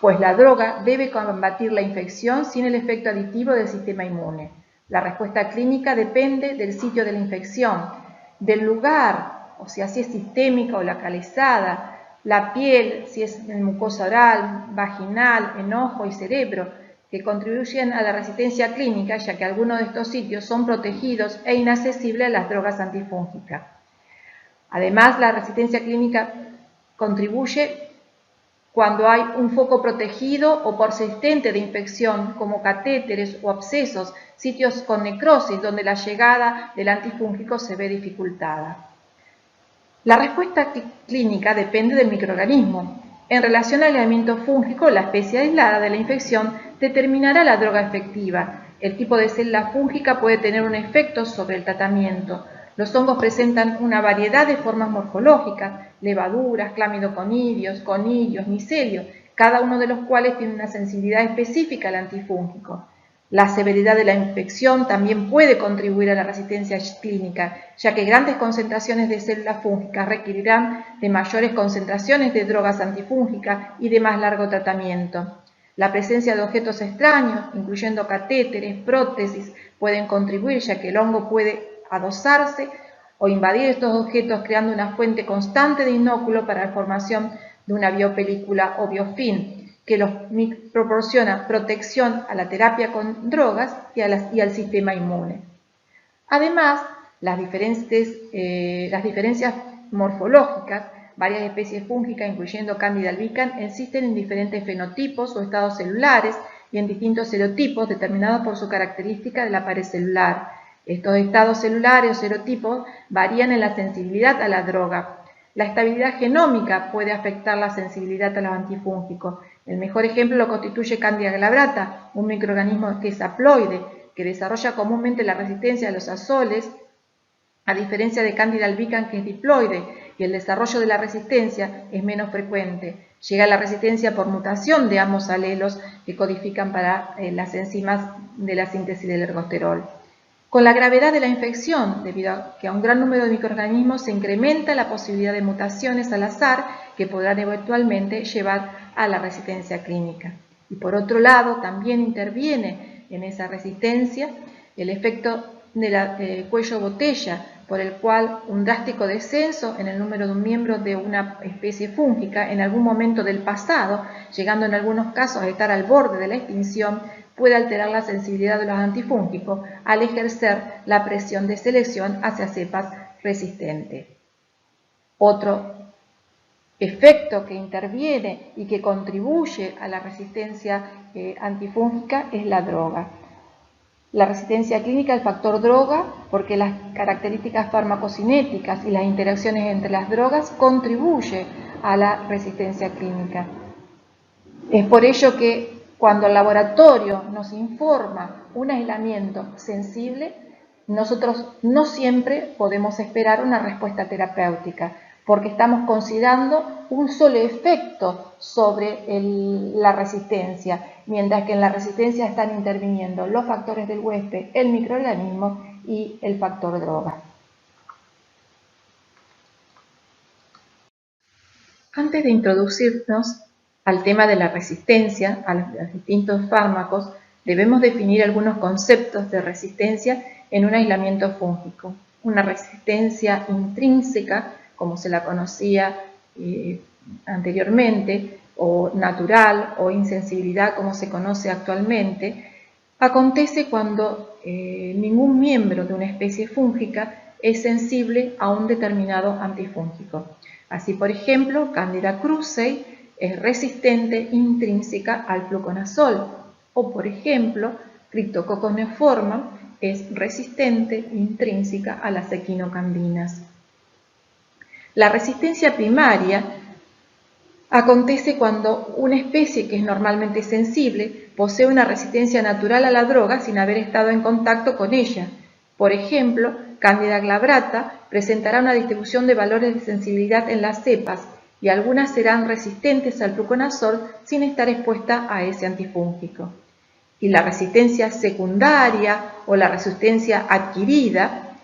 pues la droga debe combatir la infección sin el efecto aditivo del sistema inmune. La respuesta clínica depende del sitio de la infección, del lugar, o sea, si es sistémica o localizada, la piel, si es en mucosa oral, vaginal, en ojo y cerebro, que contribuyen a la resistencia clínica, ya que algunos de estos sitios son protegidos e inaccesibles a las drogas antifúngicas. Además, la resistencia clínica contribuye cuando hay un foco protegido o persistente de infección, como catéteres o abscesos, sitios con necrosis donde la llegada del antifúngico se ve dificultada. La respuesta clínica depende del microorganismo. En relación al aislamiento fúngico, la especie aislada de la infección determinará la droga efectiva. El tipo de célula fúngica puede tener un efecto sobre el tratamiento. Los hongos presentan una variedad de formas morfológicas, levaduras, clamidoconidios, conilios, micelios, cada uno de los cuales tiene una sensibilidad específica al antifúngico. La severidad de la infección también puede contribuir a la resistencia clínica, ya que grandes concentraciones de células fúngicas requerirán de mayores concentraciones de drogas antifúngicas y de más largo tratamiento. La presencia de objetos extraños, incluyendo catéteres, prótesis, pueden contribuir, ya que el hongo puede adosarse o invadir estos objetos, creando una fuente constante de inóculo para la formación de una biopelícula o biofilm, que proporciona protección a la terapia con drogas y al sistema inmune. Además, las diferencias morfológicas, varias especies fúngicas, incluyendo Candida albicans, existen en diferentes fenotipos o estados celulares y en distintos serotipos determinados por su característica de la pared celular. Estos estados celulares o serotipos varían en la sensibilidad a la droga. La estabilidad genómica puede afectar la sensibilidad a los antifúngicos. El mejor ejemplo lo constituye Candida glabrata, un microorganismo que es haploide, que desarrolla comúnmente la resistencia a los azoles, a diferencia de Candida albicans, que es diploide, y el desarrollo de la resistencia es menos frecuente. Llega a la resistencia por mutación de ambos alelos que codifican para las enzimas de la síntesis del ergosterol. Con la gravedad de la infección, debido a que a un gran número de microorganismos se incrementa la posibilidad de mutaciones al azar que podrán eventualmente llevar a la resistencia clínica. Y por otro lado, también interviene en esa resistencia el efecto del cuello botella, por el cual un drástico descenso en el número de miembros de una especie fúngica en algún momento del pasado, llegando en algunos casos a estar al borde de la extinción, puede alterar la sensibilidad de los antifúngicos al ejercer la presión de selección hacia cepas resistentes. Otro efecto que interviene y que contribuye a la resistencia antifúngica es la droga. La resistencia clínica al factor droga, porque las características farmacocinéticas y las interacciones entre las drogas contribuyen a la resistencia clínica. Es por ello que cuando el laboratorio nos informa un aislamiento sensible, nosotros no siempre podemos esperar una respuesta terapéutica, porque estamos considerando un solo efecto sobre la resistencia, mientras que en la resistencia están interviniendo los factores del huésped, el microorganismo y el factor droga. Antes de introducirnos al tema de la resistencia a los distintos fármacos, debemos definir algunos conceptos de resistencia en un aislamiento fúngico. Una resistencia intrínseca, como se la conocía anteriormente, o natural o insensibilidad, como se conoce actualmente, acontece cuando ningún miembro de una especie fúngica es sensible a un determinado antifúngico. Así, por ejemplo, Candida krusei es resistente intrínseca al fluconazol, o por ejemplo, Cryptococcus neoformans es resistente intrínseca a las equinocandinas. La resistencia primaria acontece cuando una especie que es normalmente sensible posee una resistencia natural a la droga sin haber estado en contacto con ella. Por ejemplo, Candida glabrata presentará una distribución de valores de sensibilidad en las cepas y algunas serán resistentes al fluconazol sin estar expuestas a ese antifúngico. Y la resistencia secundaria o la resistencia adquirida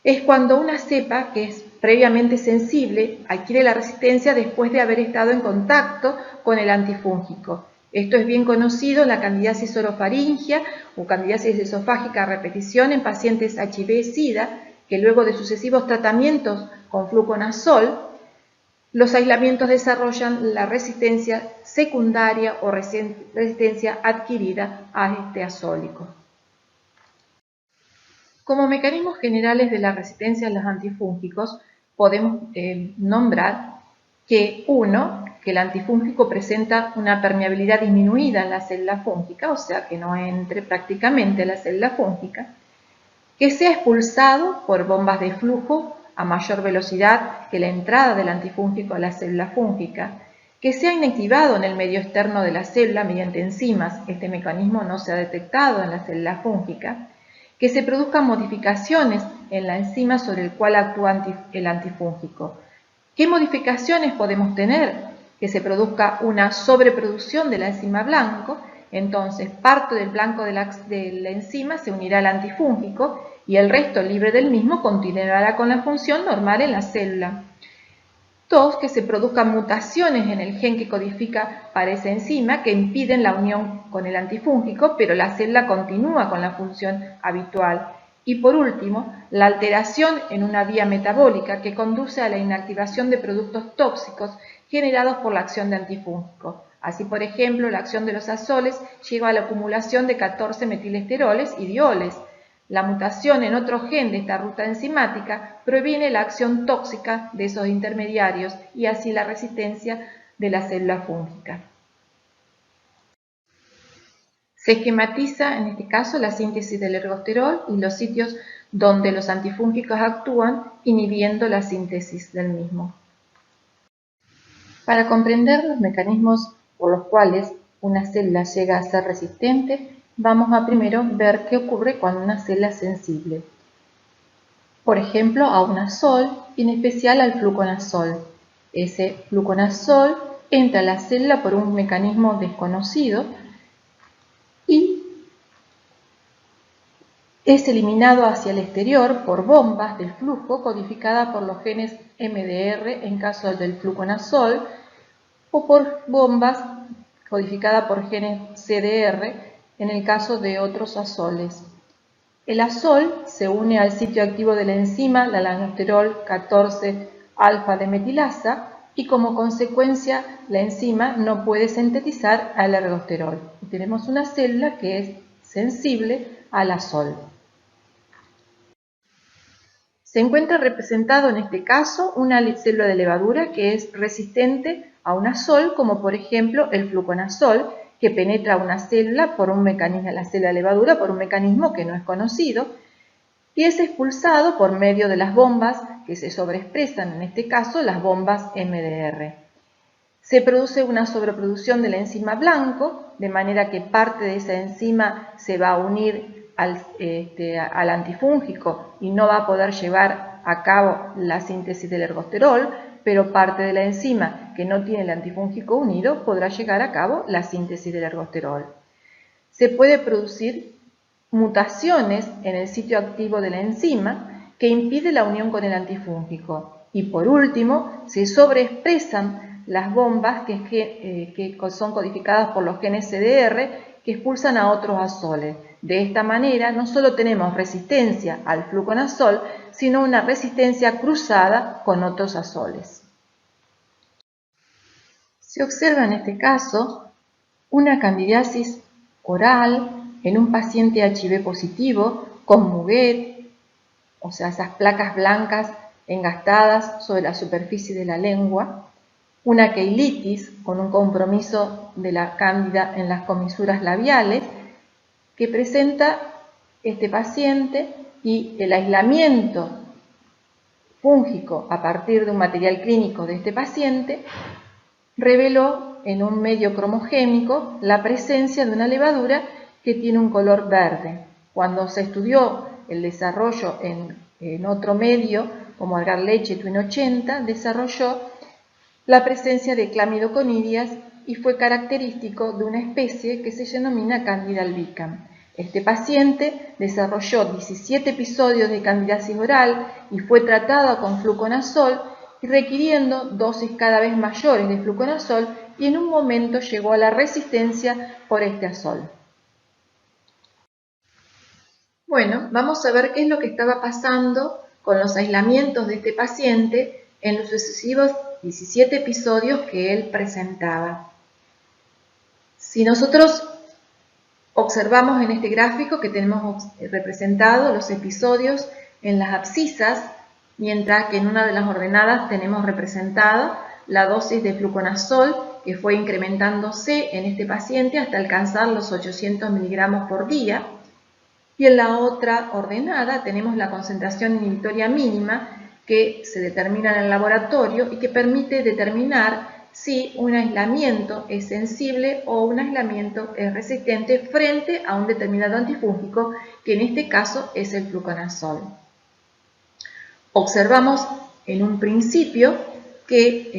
es cuando una cepa que es previamente sensible adquiere la resistencia después de haber estado en contacto con el antifúngico. Esto es bien conocido en la candidiasis orofaringia o candidiasis esofágica a repetición en pacientes HIV-Sida, que luego de sucesivos tratamientos con fluconazol, los aislamientos desarrollan la resistencia secundaria o resistencia adquirida a este azólico. Como mecanismos generales de la resistencia a los antifúngicos, podemos nombrar que que el antifúngico presenta una permeabilidad disminuida en la célula fúngica, o sea que no entre prácticamente la célula fúngica, que sea expulsado por bombas de flujo a mayor velocidad que la entrada del antifúngico a la célula fúngica, que sea inactivado en el medio externo de la célula mediante enzimas, este mecanismo no se ha detectado en la célula fúngica, que se produzcan modificaciones en la enzima sobre el cual actúa el antifúngico. ¿Qué modificaciones podemos tener? Que se produzca una sobreproducción de la enzima blanco, entonces parte del blanco de la enzima se unirá al antifúngico y el resto libre del mismo continuará con la función normal en la célula. 2. Que se produzcan mutaciones en el gen que codifica para esa enzima que impiden la unión con el antifúngico, pero la célula continúa con la función habitual. Y por último, la alteración en una vía metabólica que conduce a la inactivación de productos tóxicos generados por la acción de antifúngicos. Así, por ejemplo, la acción de los azoles lleva a la acumulación de 14 metilesteroles y dioles. La mutación en otro gen de esta ruta enzimática previene la acción tóxica de esos intermediarios y así la resistencia de la célula fúngica. Se esquematiza en este caso la síntesis del ergosterol y los sitios donde los antifúngicos actúan inhibiendo la síntesis del mismo. Para comprender los mecanismos por los cuales una célula llega a ser resistente, vamos a primero ver qué ocurre cuando una célula es sensible. Por ejemplo, a un azol y en especial al fluconazol. Ese fluconazol entra a la célula por un mecanismo desconocido y es eliminado hacia el exterior por bombas del flujo codificadas por los genes MDR en caso del fluconazol o por bombas codificadas por genes CDR en el caso de otros azoles. El azol se une al sitio activo de la enzima, la laноsterol 14-alfa-demetilasa, y como consecuencia la enzima no puede sintetizar al ergosterol. Y tenemos una célula que es sensible al azol. Se encuentra representado en este caso una célula de levadura que es resistente a un azol, como por ejemplo el fluconazol, que penetra una célula por un mecanismo, la célula de levadura, por un mecanismo que no es conocido, y es expulsado por medio de las bombas que se sobreexpresan, en este caso las bombas MDR. Se produce una sobreproducción de la enzima blanco, de manera que parte de esa enzima se va a unir al antifúngico y no va a poder llevar a cabo la síntesis del ergosterol, pero parte de la enzima que no tiene el antifúngico unido podrá llegar a cabo la síntesis del ergosterol. Se puede producir mutaciones en el sitio activo de la enzima que impide la unión con el antifúngico. Y por último, se sobreexpresan las bombas que son codificadas por los genes CDR que expulsan a otros azoles. De esta manera, no solo tenemos resistencia al fluconazol, sino una resistencia cruzada con otros azoles. Se observa en este caso una candidiasis oral en un paciente HIV positivo con muguet, o sea, esas placas blancas engastadas sobre la superficie de la lengua, una queilitis con un compromiso de la cándida en las comisuras labiales que presenta este paciente, y el aislamiento fúngico a partir de un material clínico de este paciente reveló en un medio cromogénico la presencia de una levadura que tiene un color verde. Cuando se estudió el desarrollo en otro medio, como agar leche Twin 80, desarrolló la presencia de clamidoconidias y fue característico de una especie que se denomina Candida albicans. Este paciente desarrolló 17 episodios de candidiasis oral y fue tratado con fluconazol, y requiriendo dosis cada vez mayores de fluconazol, y en un momento llegó a la resistencia por este azol. Bueno, vamos a ver qué es lo que estaba pasando con los aislamientos de este paciente en los sucesivos 17 episodios que él presentaba. Si nosotros observamos en este gráfico que tenemos representado los episodios en las abscisas, mientras que en una de las ordenadas tenemos representada la dosis de fluconazol que fue incrementándose en este paciente hasta alcanzar los 800 miligramos por día, y en la otra ordenada tenemos la concentración inhibitoria mínima que se determina en el laboratorio y que permite determinar si un aislamiento es sensible o un aislamiento es resistente frente a un determinado antifúngico, que en este caso es el fluconazol. observamos en un principio que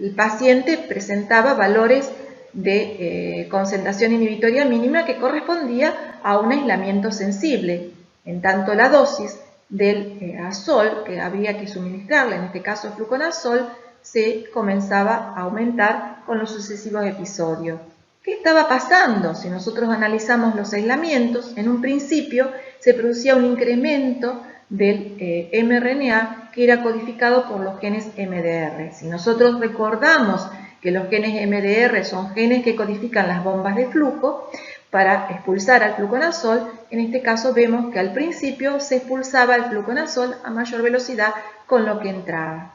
el paciente presentaba valores de concentración inhibitoria mínima que correspondía a un aislamiento sensible, en tanto la dosis del azol que había que suministrarle, en este caso fluconazol, se comenzaba a aumentar con los sucesivos episodios. ¿Qué estaba pasando? Si nosotros analizamos los aislamientos, en un principio se producía un incremento del mRNA que era codificado por los genes MDR. Si nosotros recordamos que los genes MDR son genes que codifican las bombas de flujo para expulsar al fluconazol, en este caso vemos que al principio se expulsaba el fluconazol a mayor velocidad con lo que entraba.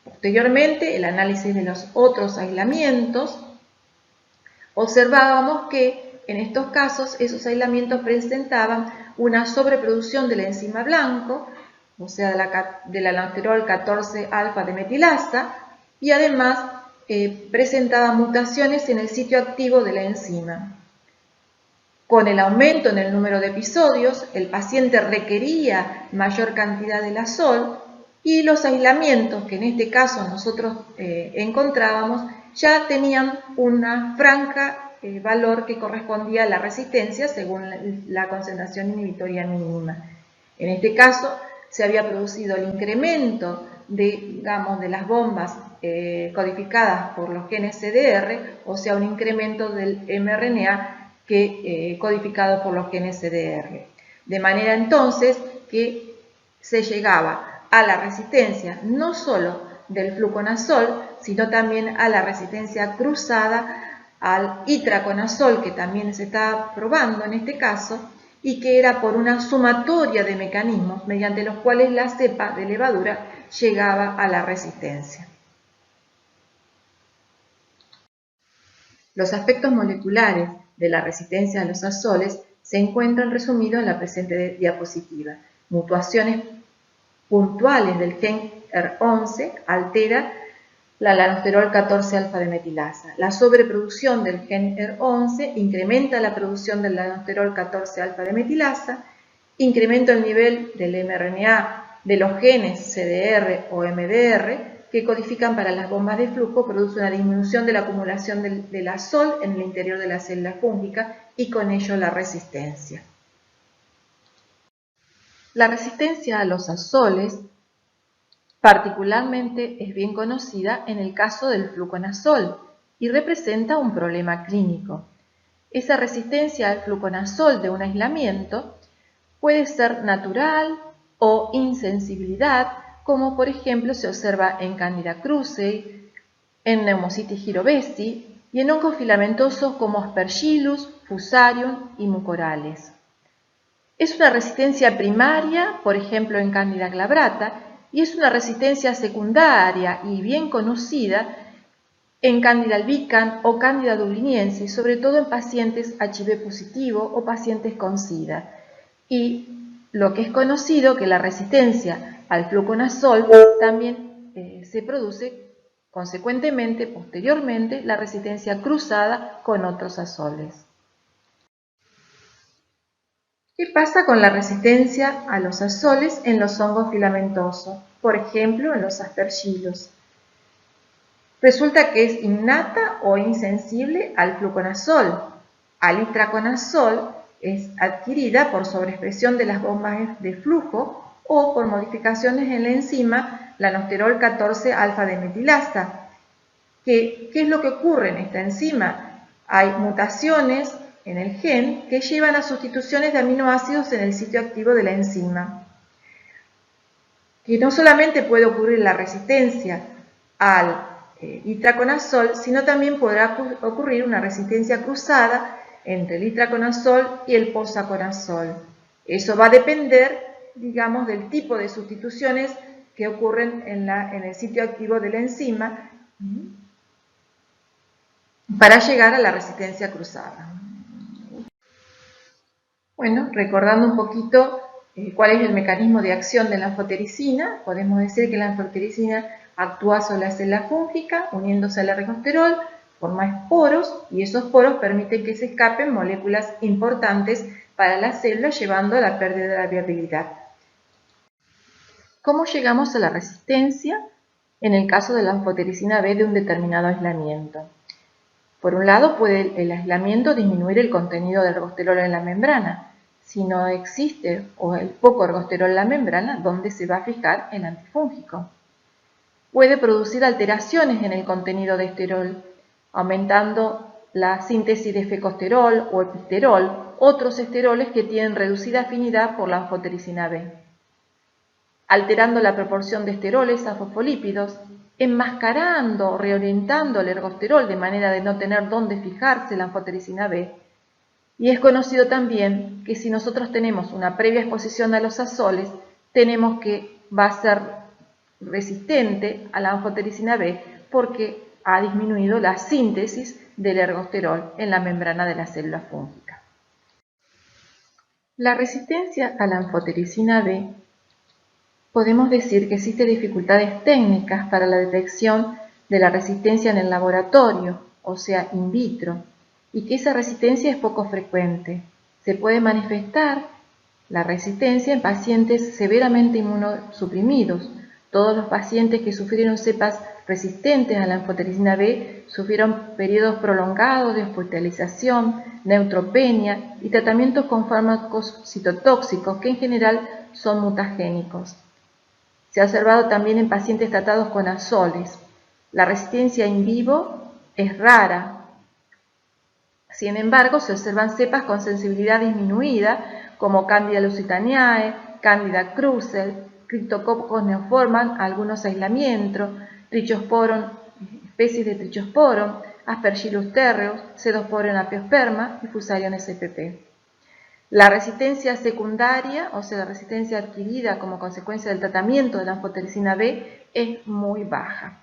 Posteriormente, el análisis de los otros aislamientos, observábamos que en estos casos esos aislamientos presentaban una sobreproducción de la enzima blanco, o sea, de la lansiterol 14-alfa de metilasa, y además presentaba mutaciones en el sitio activo de la enzima. Con el aumento en el número de episodios, el paciente requería mayor cantidad de azol y los aislamientos que en este caso nosotros encontrábamos ya tenían una franja valor que correspondía a la resistencia según la concentración inhibitoria mínima. En este caso se había producido el incremento de las bombas codificadas por los genes CDR, o sea, un incremento del mRNA codificado por los genes CDR. De manera entonces que se llegaba a la resistencia no solo del fluconazol, sino también a la resistencia cruzada al itraconazol, que también se está probando en este caso, y que era por una sumatoria de mecanismos mediante los cuales la cepa de levadura llegaba a la resistencia. Los aspectos moleculares de la resistencia a los azoles se encuentran resumidos en la presente diapositiva. Mutuaciones puntuales del gen ER11 altera la lansiterol 14-alfa de metilasa. La sobreproducción del gen ER11 incrementa la producción del lansiterol 14-alfa de metilasa, incrementa el nivel del mRNA de los genes CDR o MDR que codifican para las bombas de flujo, produce una disminución de la acumulación del azol en el interior de la célula fúngica y con ello la resistencia. La resistencia a los azoles particularmente es bien conocida en el caso del fluconazol y representa un problema clínico. Esa resistencia al fluconazol de un aislamiento puede ser natural o insensibilidad, como por ejemplo se observa en Candida krusei, en Pneumocystis jirovecii y en hongos filamentosos como Aspergillus, Fusarium y Mucorales. Es una resistencia primaria, por ejemplo en Candida glabrata, y es una resistencia secundaria y bien conocida en Candida albicans o Candida dubliniensis, sobre todo en pacientes HIV positivo o pacientes con SIDA. Y lo que es conocido que la resistencia al fluconazol también se produce consecuentemente, posteriormente, la resistencia cruzada con otros azoles. ¿Qué pasa con la resistencia a los azoles en los hongos filamentosos? Por ejemplo, en los Aspergillus. Resulta que es innata o insensible al fluconazol. Al itraconazol es adquirida por sobreexpresión de las bombas de flujo o por modificaciones en la enzima lansiterol 14-alfa de metilasa. ¿Qué es lo que ocurre en esta enzima? Hay mutaciones en el gen que llevan a sustituciones de aminoácidos en el sitio activo de la enzima. Que no solamente puede ocurrir la resistencia al itraconazol, sino también podrá ocurrir una resistencia cruzada entre el itraconazol y el posaconazol. Eso va a depender, digamos, del tipo de sustituciones que ocurren en el sitio activo de la enzima para llegar a la resistencia cruzada. Bueno, recordando un poquito cuál es el mecanismo de acción de la anfotericina, podemos decir que la anfotericina actúa sobre la célula fúngica, uniéndose al ergosterol, forma esporos y esos poros permiten que se escapen moléculas importantes para la célula, llevando a la pérdida de la viabilidad. ¿Cómo llegamos a la resistencia en el caso de la anfotericina B de un determinado aislamiento? Por un lado, puede el aislamiento disminuir el contenido de ergosterol en la membrana. Si no existe o el poco ergosterol en la membrana, ¿dónde se va a fijar el antifúngico? Puede producir alteraciones en el contenido de esterol, aumentando la síntesis de fecosterol o episterol, otros esteroles que tienen reducida afinidad por la anfotericina B, alterando la proporción de esteroles a fosfolípidos, enmascarando o reorientando el ergosterol de manera de no tener dónde fijarse la anfotericina B. Y es conocido también que si nosotros tenemos una previa exposición a los azoles, tenemos que va a ser resistente a la anfotericina B porque ha disminuido la síntesis del ergosterol en la membrana de la célula fúngica. La resistencia a la anfotericina B, podemos decir que existen dificultades técnicas para la detección de la resistencia en el laboratorio, o sea, in vitro, y que esa resistencia es poco frecuente. Se puede manifestar la resistencia en pacientes severamente inmunosuprimidos. Todos los pacientes que sufrieron cepas resistentes a la anfotericina B sufrieron periodos prolongados de hospitalización, neutropenia y tratamientos con fármacos citotóxicos que en general son mutagénicos. Se ha observado también en pacientes tratados con azoles. La resistencia in vivo es rara. Sin embargo, se observan cepas con sensibilidad disminuida, como Candida lusitaniae, Candida krusell, Cryptococcus neoformans, algunos aislamientos, Trichosporum, especies de Trichosporum, Aspergillus terreus, Pseudosporum apiosperma y Fusarium spp. La resistencia secundaria, o sea, la resistencia adquirida como consecuencia del tratamiento de la anfotericina B, es muy baja.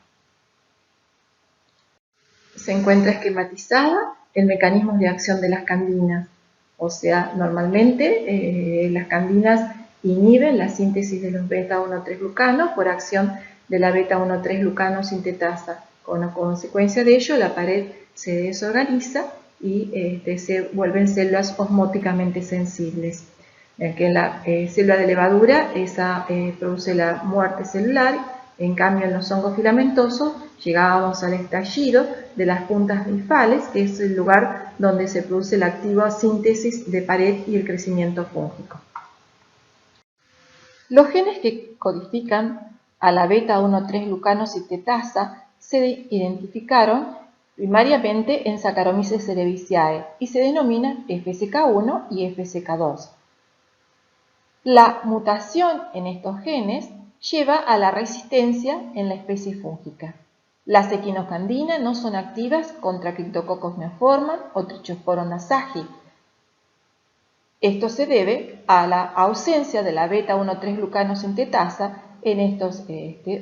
Se encuentra esquematizada el mecanismo de acción de las candinas. O sea, normalmente las candinas inhiben la síntesis de los beta-1,3-glucanos por acción de la beta-1,3-glucano sintetasa. Como consecuencia de ello, la pared se desorganiza y se vuelven células osmóticamente sensibles. Que en la célula de levadura esa produce la muerte celular. En cambio, en los hongos filamentosos llegábamos al estallido de las puntas grifales, que es el lugar donde se produce la activa síntesis de pared y el crecimiento fúngico. Los genes que codifican a la beta-1,3-glucano sintetasa se identificaron primariamente en Saccharomyces cerevisiae y se denominan FSK1 y FSK2. La mutación en estos genes lleva a la resistencia en la especie fúngica. Las equinocandinas no son activas contra Cryptococcus neoformans o Trichosporum nassaji. Esto se debe a la ausencia de la beta-1,3-glucano sintetasa en estos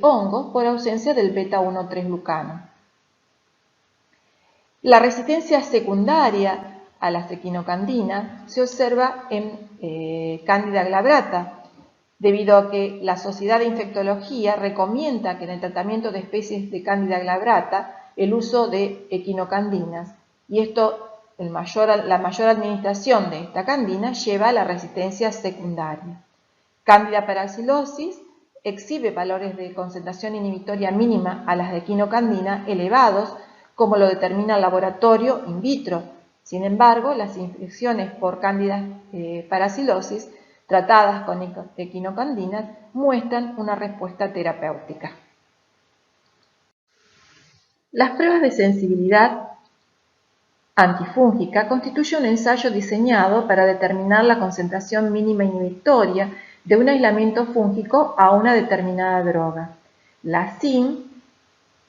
hongos por ausencia del beta-1,3-glucano. La resistencia secundaria a las equinocandinas se observa en Candida glabrata, debido a que la Sociedad de Infectología recomienda que en el tratamiento de especies de Candida glabrata el uso de equinocandinas, y esto, la mayor administración de esta candina lleva a la resistencia secundaria. Candida parasilosis exhibe valores de concentración inhibitoria mínima a las de equinocandina elevados, como lo determina el laboratorio in vitro. Sin embargo, las infecciones por Candida parasilosis tratadas con equinocandinas muestran una respuesta terapéutica. Las pruebas de sensibilidad antifúngica constituyen un ensayo diseñado para determinar la concentración mínima inhibitoria de un aislamiento fúngico a una determinada droga. La SIM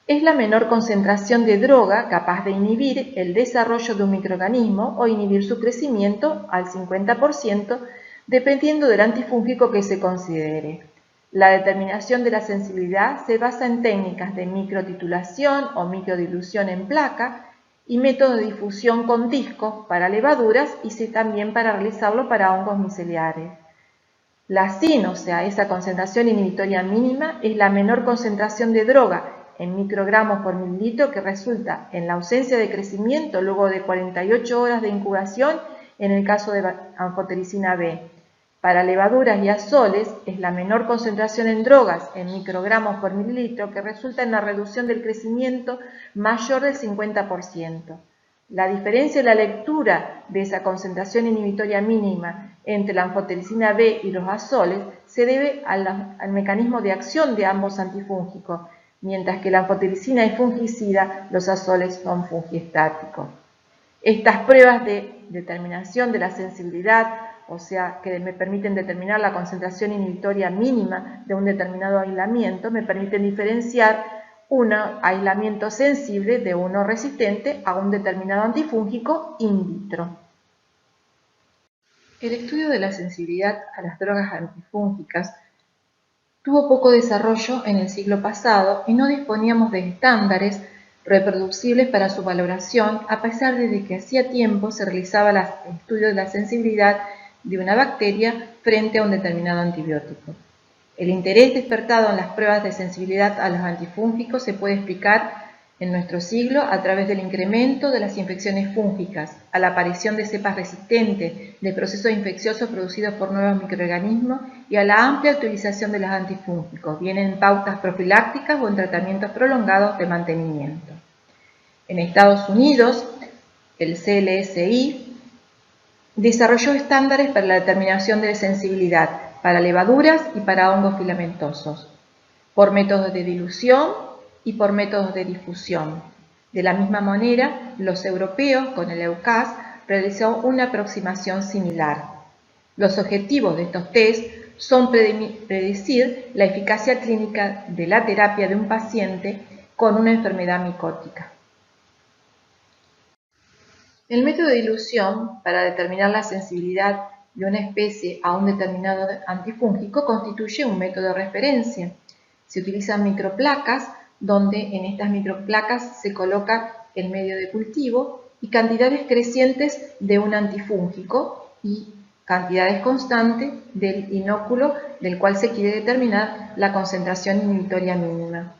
es la menor concentración de droga capaz de inhibir el desarrollo de un microorganismo o inhibir su crecimiento al 50%, dependiendo del antifúngico que se considere. La determinación de la sensibilidad se basa en técnicas de microtitulación o microdilución en placa y método de difusión con discos para levaduras y también para realizarlo para hongos miceliares. La SIN, o sea, esa concentración inhibitoria mínima, es la menor concentración de droga en microgramos por mililitro que resulta en la ausencia de crecimiento luego de 48 horas de incubación en el caso de anfotericina B. Para levaduras y azoles es la menor concentración en drogas en microgramos por mililitro que resulta en la reducción del crecimiento mayor del 50%. La diferencia en la lectura de esa concentración inhibitoria mínima entre la anfotericina B y los azoles se debe al mecanismo de acción de ambos antifúngicos, mientras que la anfotericina es fungicida, los azoles son fungiestáticos. Estas pruebas de determinación de la sensibilidad, o sea, que me permiten determinar la concentración inhibitoria mínima de un determinado aislamiento, me permiten diferenciar un aislamiento sensible de uno resistente a un determinado antifúngico in vitro. El estudio de la sensibilidad a las drogas antifúngicas tuvo poco desarrollo en el siglo pasado y no disponíamos de estándares reproducibles para su valoración, a pesar de que hacía tiempo se realizaba el estudio de la sensibilidad de una bacteria frente a un determinado antibiótico. El interés despertado en las pruebas de sensibilidad a los antifúngicos se puede explicar en nuestro siglo a través del incremento de las infecciones fúngicas, a la aparición de cepas resistentes, de procesos infecciosos producidos por nuevos microorganismos y a la amplia utilización de los antifúngicos, bien en pautas profilácticas o en tratamientos prolongados de mantenimiento. En Estados Unidos, el CLSI desarrolló estándares para la determinación de sensibilidad para levaduras y para hongos filamentosos, por métodos de dilución y por métodos de difusión. De la misma manera, los europeos, con el EUCAS, realizó una aproximación similar. Los objetivos de estos test son predecir la eficacia clínica de la terapia de un paciente con una enfermedad micótica. El método de dilución para determinar la sensibilidad de una especie a un determinado antifúngico constituye un método de referencia. Se utilizan microplacas, donde en estas microplacas se coloca el medio de cultivo y cantidades crecientes de un antifúngico y cantidades constantes del inóculo del cual se quiere determinar la concentración inhibitoria mínima.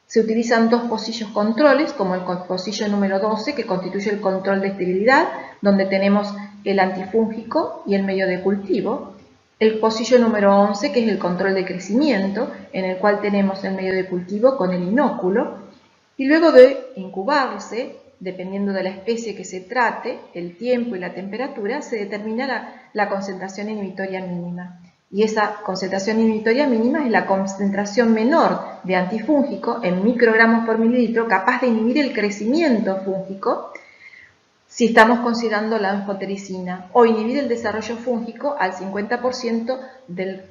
Se utilizan dos pocillos controles, como el pocillo número 12, que constituye el control de esterilidad, donde tenemos el antifúngico y el medio de cultivo. El pocillo número 11, que es el control de crecimiento, en el cual tenemos el medio de cultivo con el inóculo. Y luego de incubarse, dependiendo de la especie que se trate, el tiempo y la temperatura, se determina la concentración inhibitoria mínima. Y esa concentración inhibitoria mínima es la concentración menor de antifúngico en microgramos por mililitro capaz de inhibir el crecimiento fúngico si estamos considerando la anfotericina, o inhibir el desarrollo fúngico al 50%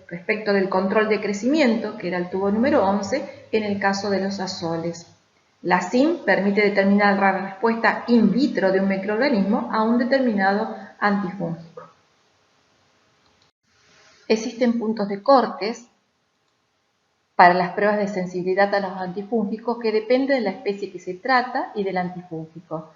respecto del control de crecimiento, que era el tubo número 11, en el caso de los azoles. La SIM permite determinar la respuesta in vitro de un microorganismo a un determinado antifúngico. Existen puntos de cortes para las pruebas de sensibilidad a los antifúngicos que dependen de la especie que se trata y del antifúngico.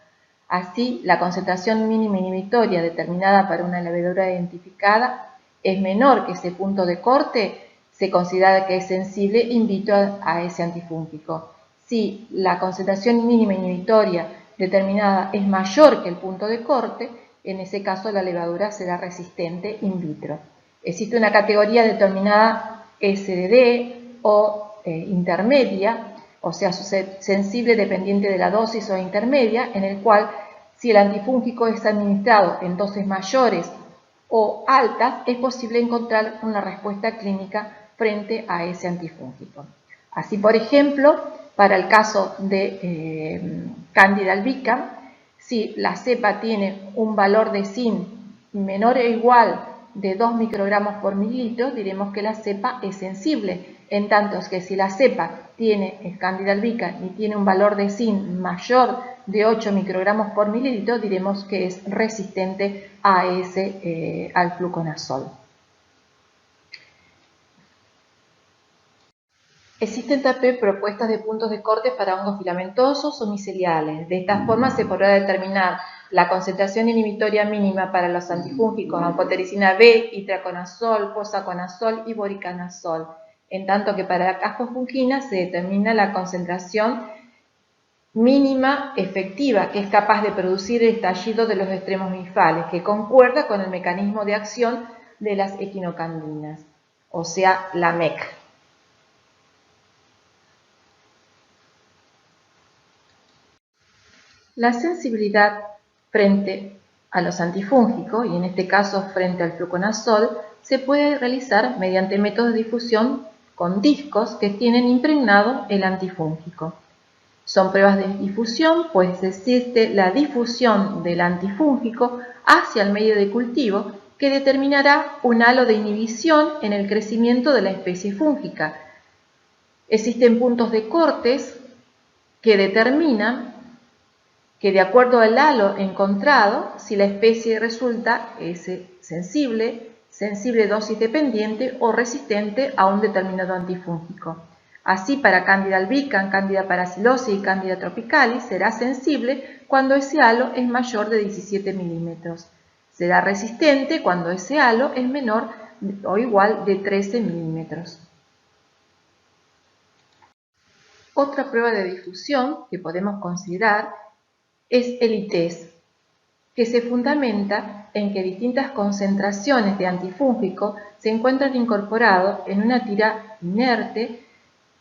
Así, la concentración mínima inhibitoria determinada para una levadura identificada es menor que ese punto de corte, se considera que es sensible in vitro a ese antifúngico. Si la concentración mínima inhibitoria determinada es mayor que el punto de corte, en ese caso la levadura será resistente in vitro. Existe una categoría determinada SDD o intermedia, o sea, sensible dependiente de la dosis o intermedia, en el cual si el antifúngico es administrado en dosis mayores o altas, es posible encontrar una respuesta clínica frente a ese antifúngico. Así, por ejemplo, para el caso de Candida albicans, si la cepa tiene un valor de SIN menor o igual de 2 microgramos por mililitro, diremos que la cepa es sensible, en tanto que si la cepa tiene Candida albicans y tiene un valor de SIN mayor de 8 microgramos por mililitro, diremos que es resistente al fluconazol. Existen también propuestas de puntos de corte para hongos filamentosos o miceliales. De esta forma se podrá determinar la concentración inhibitoria mínima para los antifúngicos anfotericina B, itraconazol, posaconazol y voriconazol, en tanto que para la caspofungina se determina la concentración mínima efectiva que es capaz de producir el estallido de los extremos bifales, que concuerda con el mecanismo de acción de las equinocandinas, o sea, la MEC. La sensibilidad frente a los antifúngicos, y en este caso frente al fluconazol, se puede realizar mediante métodos de difusión con discos que tienen impregnado el antifúngico. Son pruebas de difusión, pues existe la difusión del antifúngico hacia el medio de cultivo que determinará un halo de inhibición en el crecimiento de la especie fúngica. Existen puntos de cortes que determinan que de acuerdo al halo encontrado, si la especie resulta sensible dosis dependiente o resistente a un determinado antifúngico. Así, para Candida albicans, Candida parasilosis y Candida tropicalis será sensible cuando ese halo es mayor de 17 milímetros. Será resistente cuando ese halo es menor o igual de 13 milímetros. Otra prueba de difusión que podemos considerar es el ITES, que se fundamenta en que distintas concentraciones de antifúngico se encuentran incorporados en una tira inerte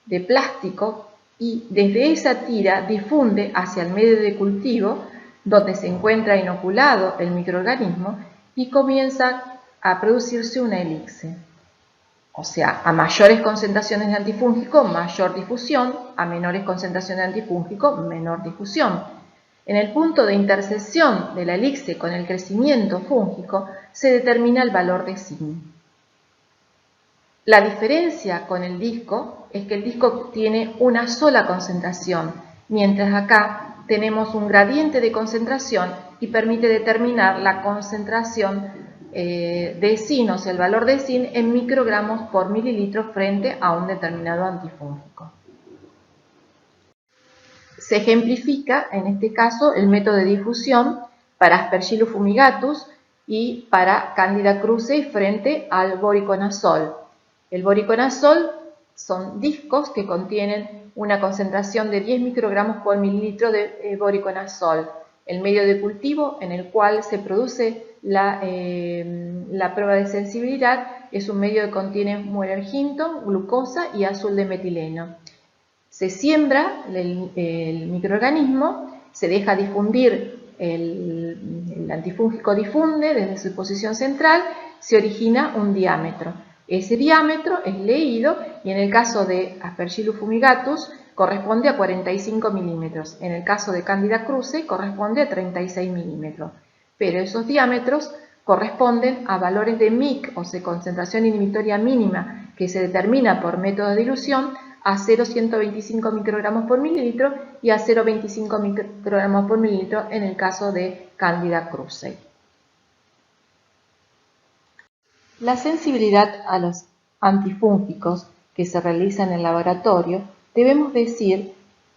de plástico y desde esa tira difunde hacia el medio de cultivo donde se encuentra inoculado el microorganismo y comienza a producirse una elixir. O sea, a mayores concentraciones de antifúngico, mayor difusión, a menores concentraciones de antifúngico, menor difusión. En el punto de intersección de la elixir con el crecimiento fúngico se determina el valor de zinc. La diferencia con el disco es que el disco tiene una sola concentración, mientras acá tenemos un gradiente de concentración y permite determinar la concentración de zinc, o sea, el valor de zinc en microgramos por mililitro frente a un determinado antifúngico. Se ejemplifica, en este caso, el método de difusión para Aspergillus fumigatus y para Candida krusei frente al voriconazol. El voriconazol son discos que contienen una concentración de 10 microgramos por mililitro de voriconazol. El medio de cultivo en el cual se produce la prueba de sensibilidad es un medio que contiene Mueller-Hinton, glucosa y azul de metileno. Se siembra el microorganismo, se deja difundir, el antifúngico difunde desde su posición central, se origina un diámetro. Ese diámetro es leído y en el caso de Aspergillus fumigatus corresponde a 45 milímetros. En el caso de Candida krusei corresponde a 36 milímetros. Pero esos diámetros corresponden a valores de MIC, o sea, concentración inhibitoria mínima, que se determina por método de dilución a 0,125 microgramos por mililitro y a 0,25 microgramos por mililitro en el caso de Candida krusei. La sensibilidad a los antifúngicos que se realiza en el laboratorio, debemos decir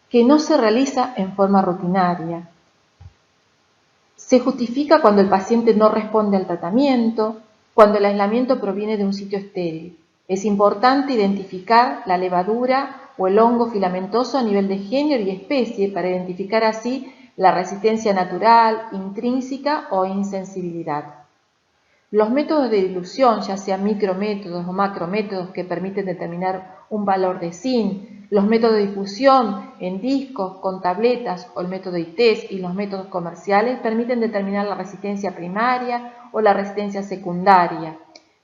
que no se realiza en forma rutinaria. Se justifica cuando el paciente no responde al tratamiento, cuando el aislamiento proviene de un sitio estéril. Es importante identificar la levadura o el hongo filamentoso a nivel de género y especie para identificar así la resistencia natural, intrínseca o insensibilidad. Los métodos de dilución, ya sean micrométodos o macrométodos que permiten determinar un valor de zinc, los métodos de difusión en discos, con tabletas o el método ITES y los métodos comerciales permiten determinar la resistencia primaria o la resistencia secundaria.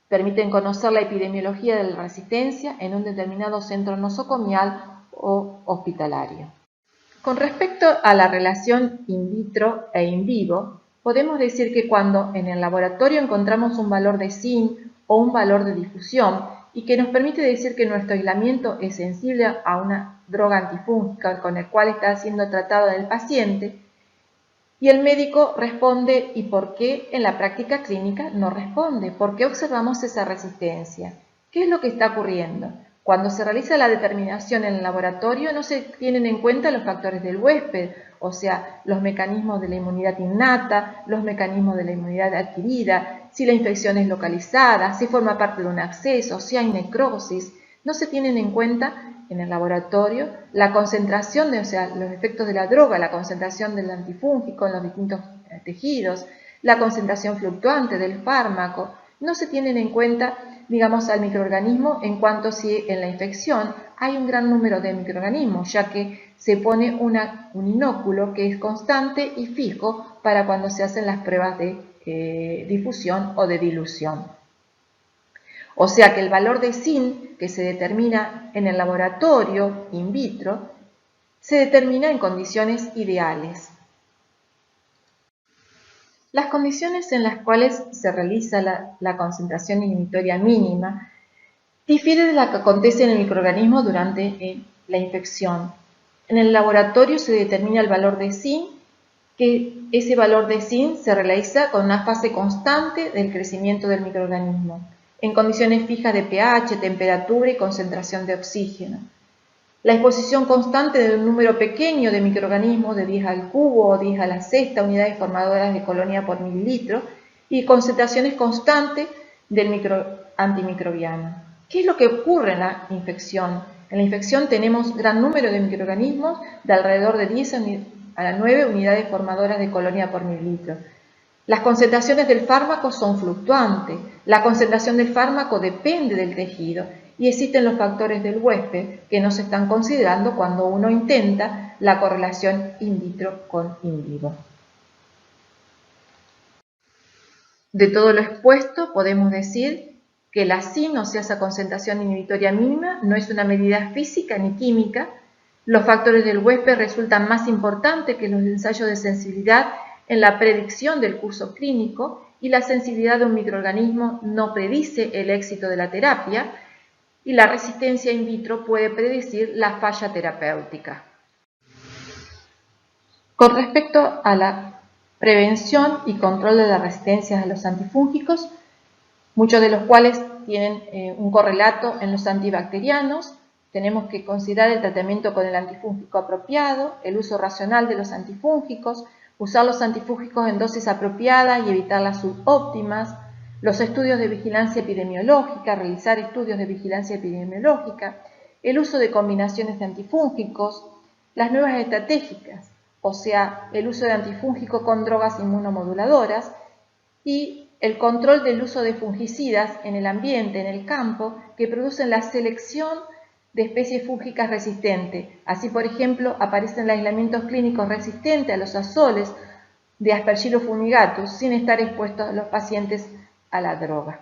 Permiten conocer la epidemiología de la resistencia en un determinado centro nosocomial o hospitalario. Con respecto a la relación in vitro e in vivo, podemos decir que cuando en el laboratorio encontramos un valor de zinc o un valor de difusión y que nos permite decir que nuestro aislamiento es sensible a una droga antifúngica con el cual está siendo tratado el paciente, y el médico responde ¿y por qué en la práctica clínica no responde? ¿Por qué observamos esa resistencia? ¿Qué es lo que está ocurriendo? Cuando se realiza la determinación en el laboratorio no se tienen en cuenta los factores del huésped, o sea, los mecanismos de la inmunidad innata, los mecanismos de la inmunidad adquirida, si la infección es localizada, si forma parte de un absceso, si hay necrosis. No se tienen en cuenta en el laboratorio la concentración, o sea, los efectos de la droga, la concentración del antifúngico en los distintos tejidos, la concentración fluctuante del fármaco, no se tienen en cuenta, digamos, al microorganismo en cuanto si en la infección hay un gran número de microorganismos, ya que se pone un inóculo que es constante y fijo para cuando se hacen las pruebas de difusión o de dilución. O sea que el valor de zinc que se determina en el laboratorio in vitro se determina en condiciones ideales. Las condiciones en las cuales se realiza la concentración inhibitoria mínima difiere de la que acontece en el microorganismo durante la infección. En el laboratorio se determina el valor de zinc, que ese valor de zinc se realiza con una fase constante del crecimiento del microorganismo, en condiciones fijas de pH, temperatura y concentración de oxígeno. La exposición constante de un número pequeño de microorganismos de 10 al cubo o 10 a la sexta unidades formadoras de colonia por mililitro y concentraciones constantes del antimicrobiano. ¿Qué es lo que ocurre en la infección? En la infección tenemos gran número de microorganismos de alrededor de 10 a las 9 unidades formadoras de colonia por mililitro. Las concentraciones del fármaco son fluctuantes. La concentración del fármaco depende del tejido y existen los factores del huésped que no se están considerando cuando uno intenta la correlación in vitro con in vivo. De todo lo expuesto, podemos decir que la SIN, o sea, esa concentración inhibitoria mínima, no es una medida física ni química. Los factores del huésped resultan más importantes que los ensayos de sensibilidad en la predicción del curso clínico y la sensibilidad de un microorganismo no predice el éxito de la terapia y la resistencia in vitro puede predecir la falla terapéutica. Con respecto a la prevención y control de las resistencias a los antifúngicos, muchos de los cuales tienen un correlato en los antibacterianos, tenemos que considerar el tratamiento con el antifúngico apropiado, el uso racional de los antifúngicos, usar los antifúngicos en dosis apropiadas y evitar las subóptimas, los estudios de vigilancia epidemiológica, realizar estudios de vigilancia epidemiológica, el uso de combinaciones de antifúngicos, las nuevas estratégicas, o sea, el uso de antifúngicos con drogas inmunomoduladoras y el control del uso de fungicidas en el ambiente, en el campo, que producen la selección de especies fúngicas resistentes. Así, por ejemplo, aparecen aislamientos clínicos resistentes a los azoles de Aspergillus fumigatus sin estar expuestos los pacientes a la droga.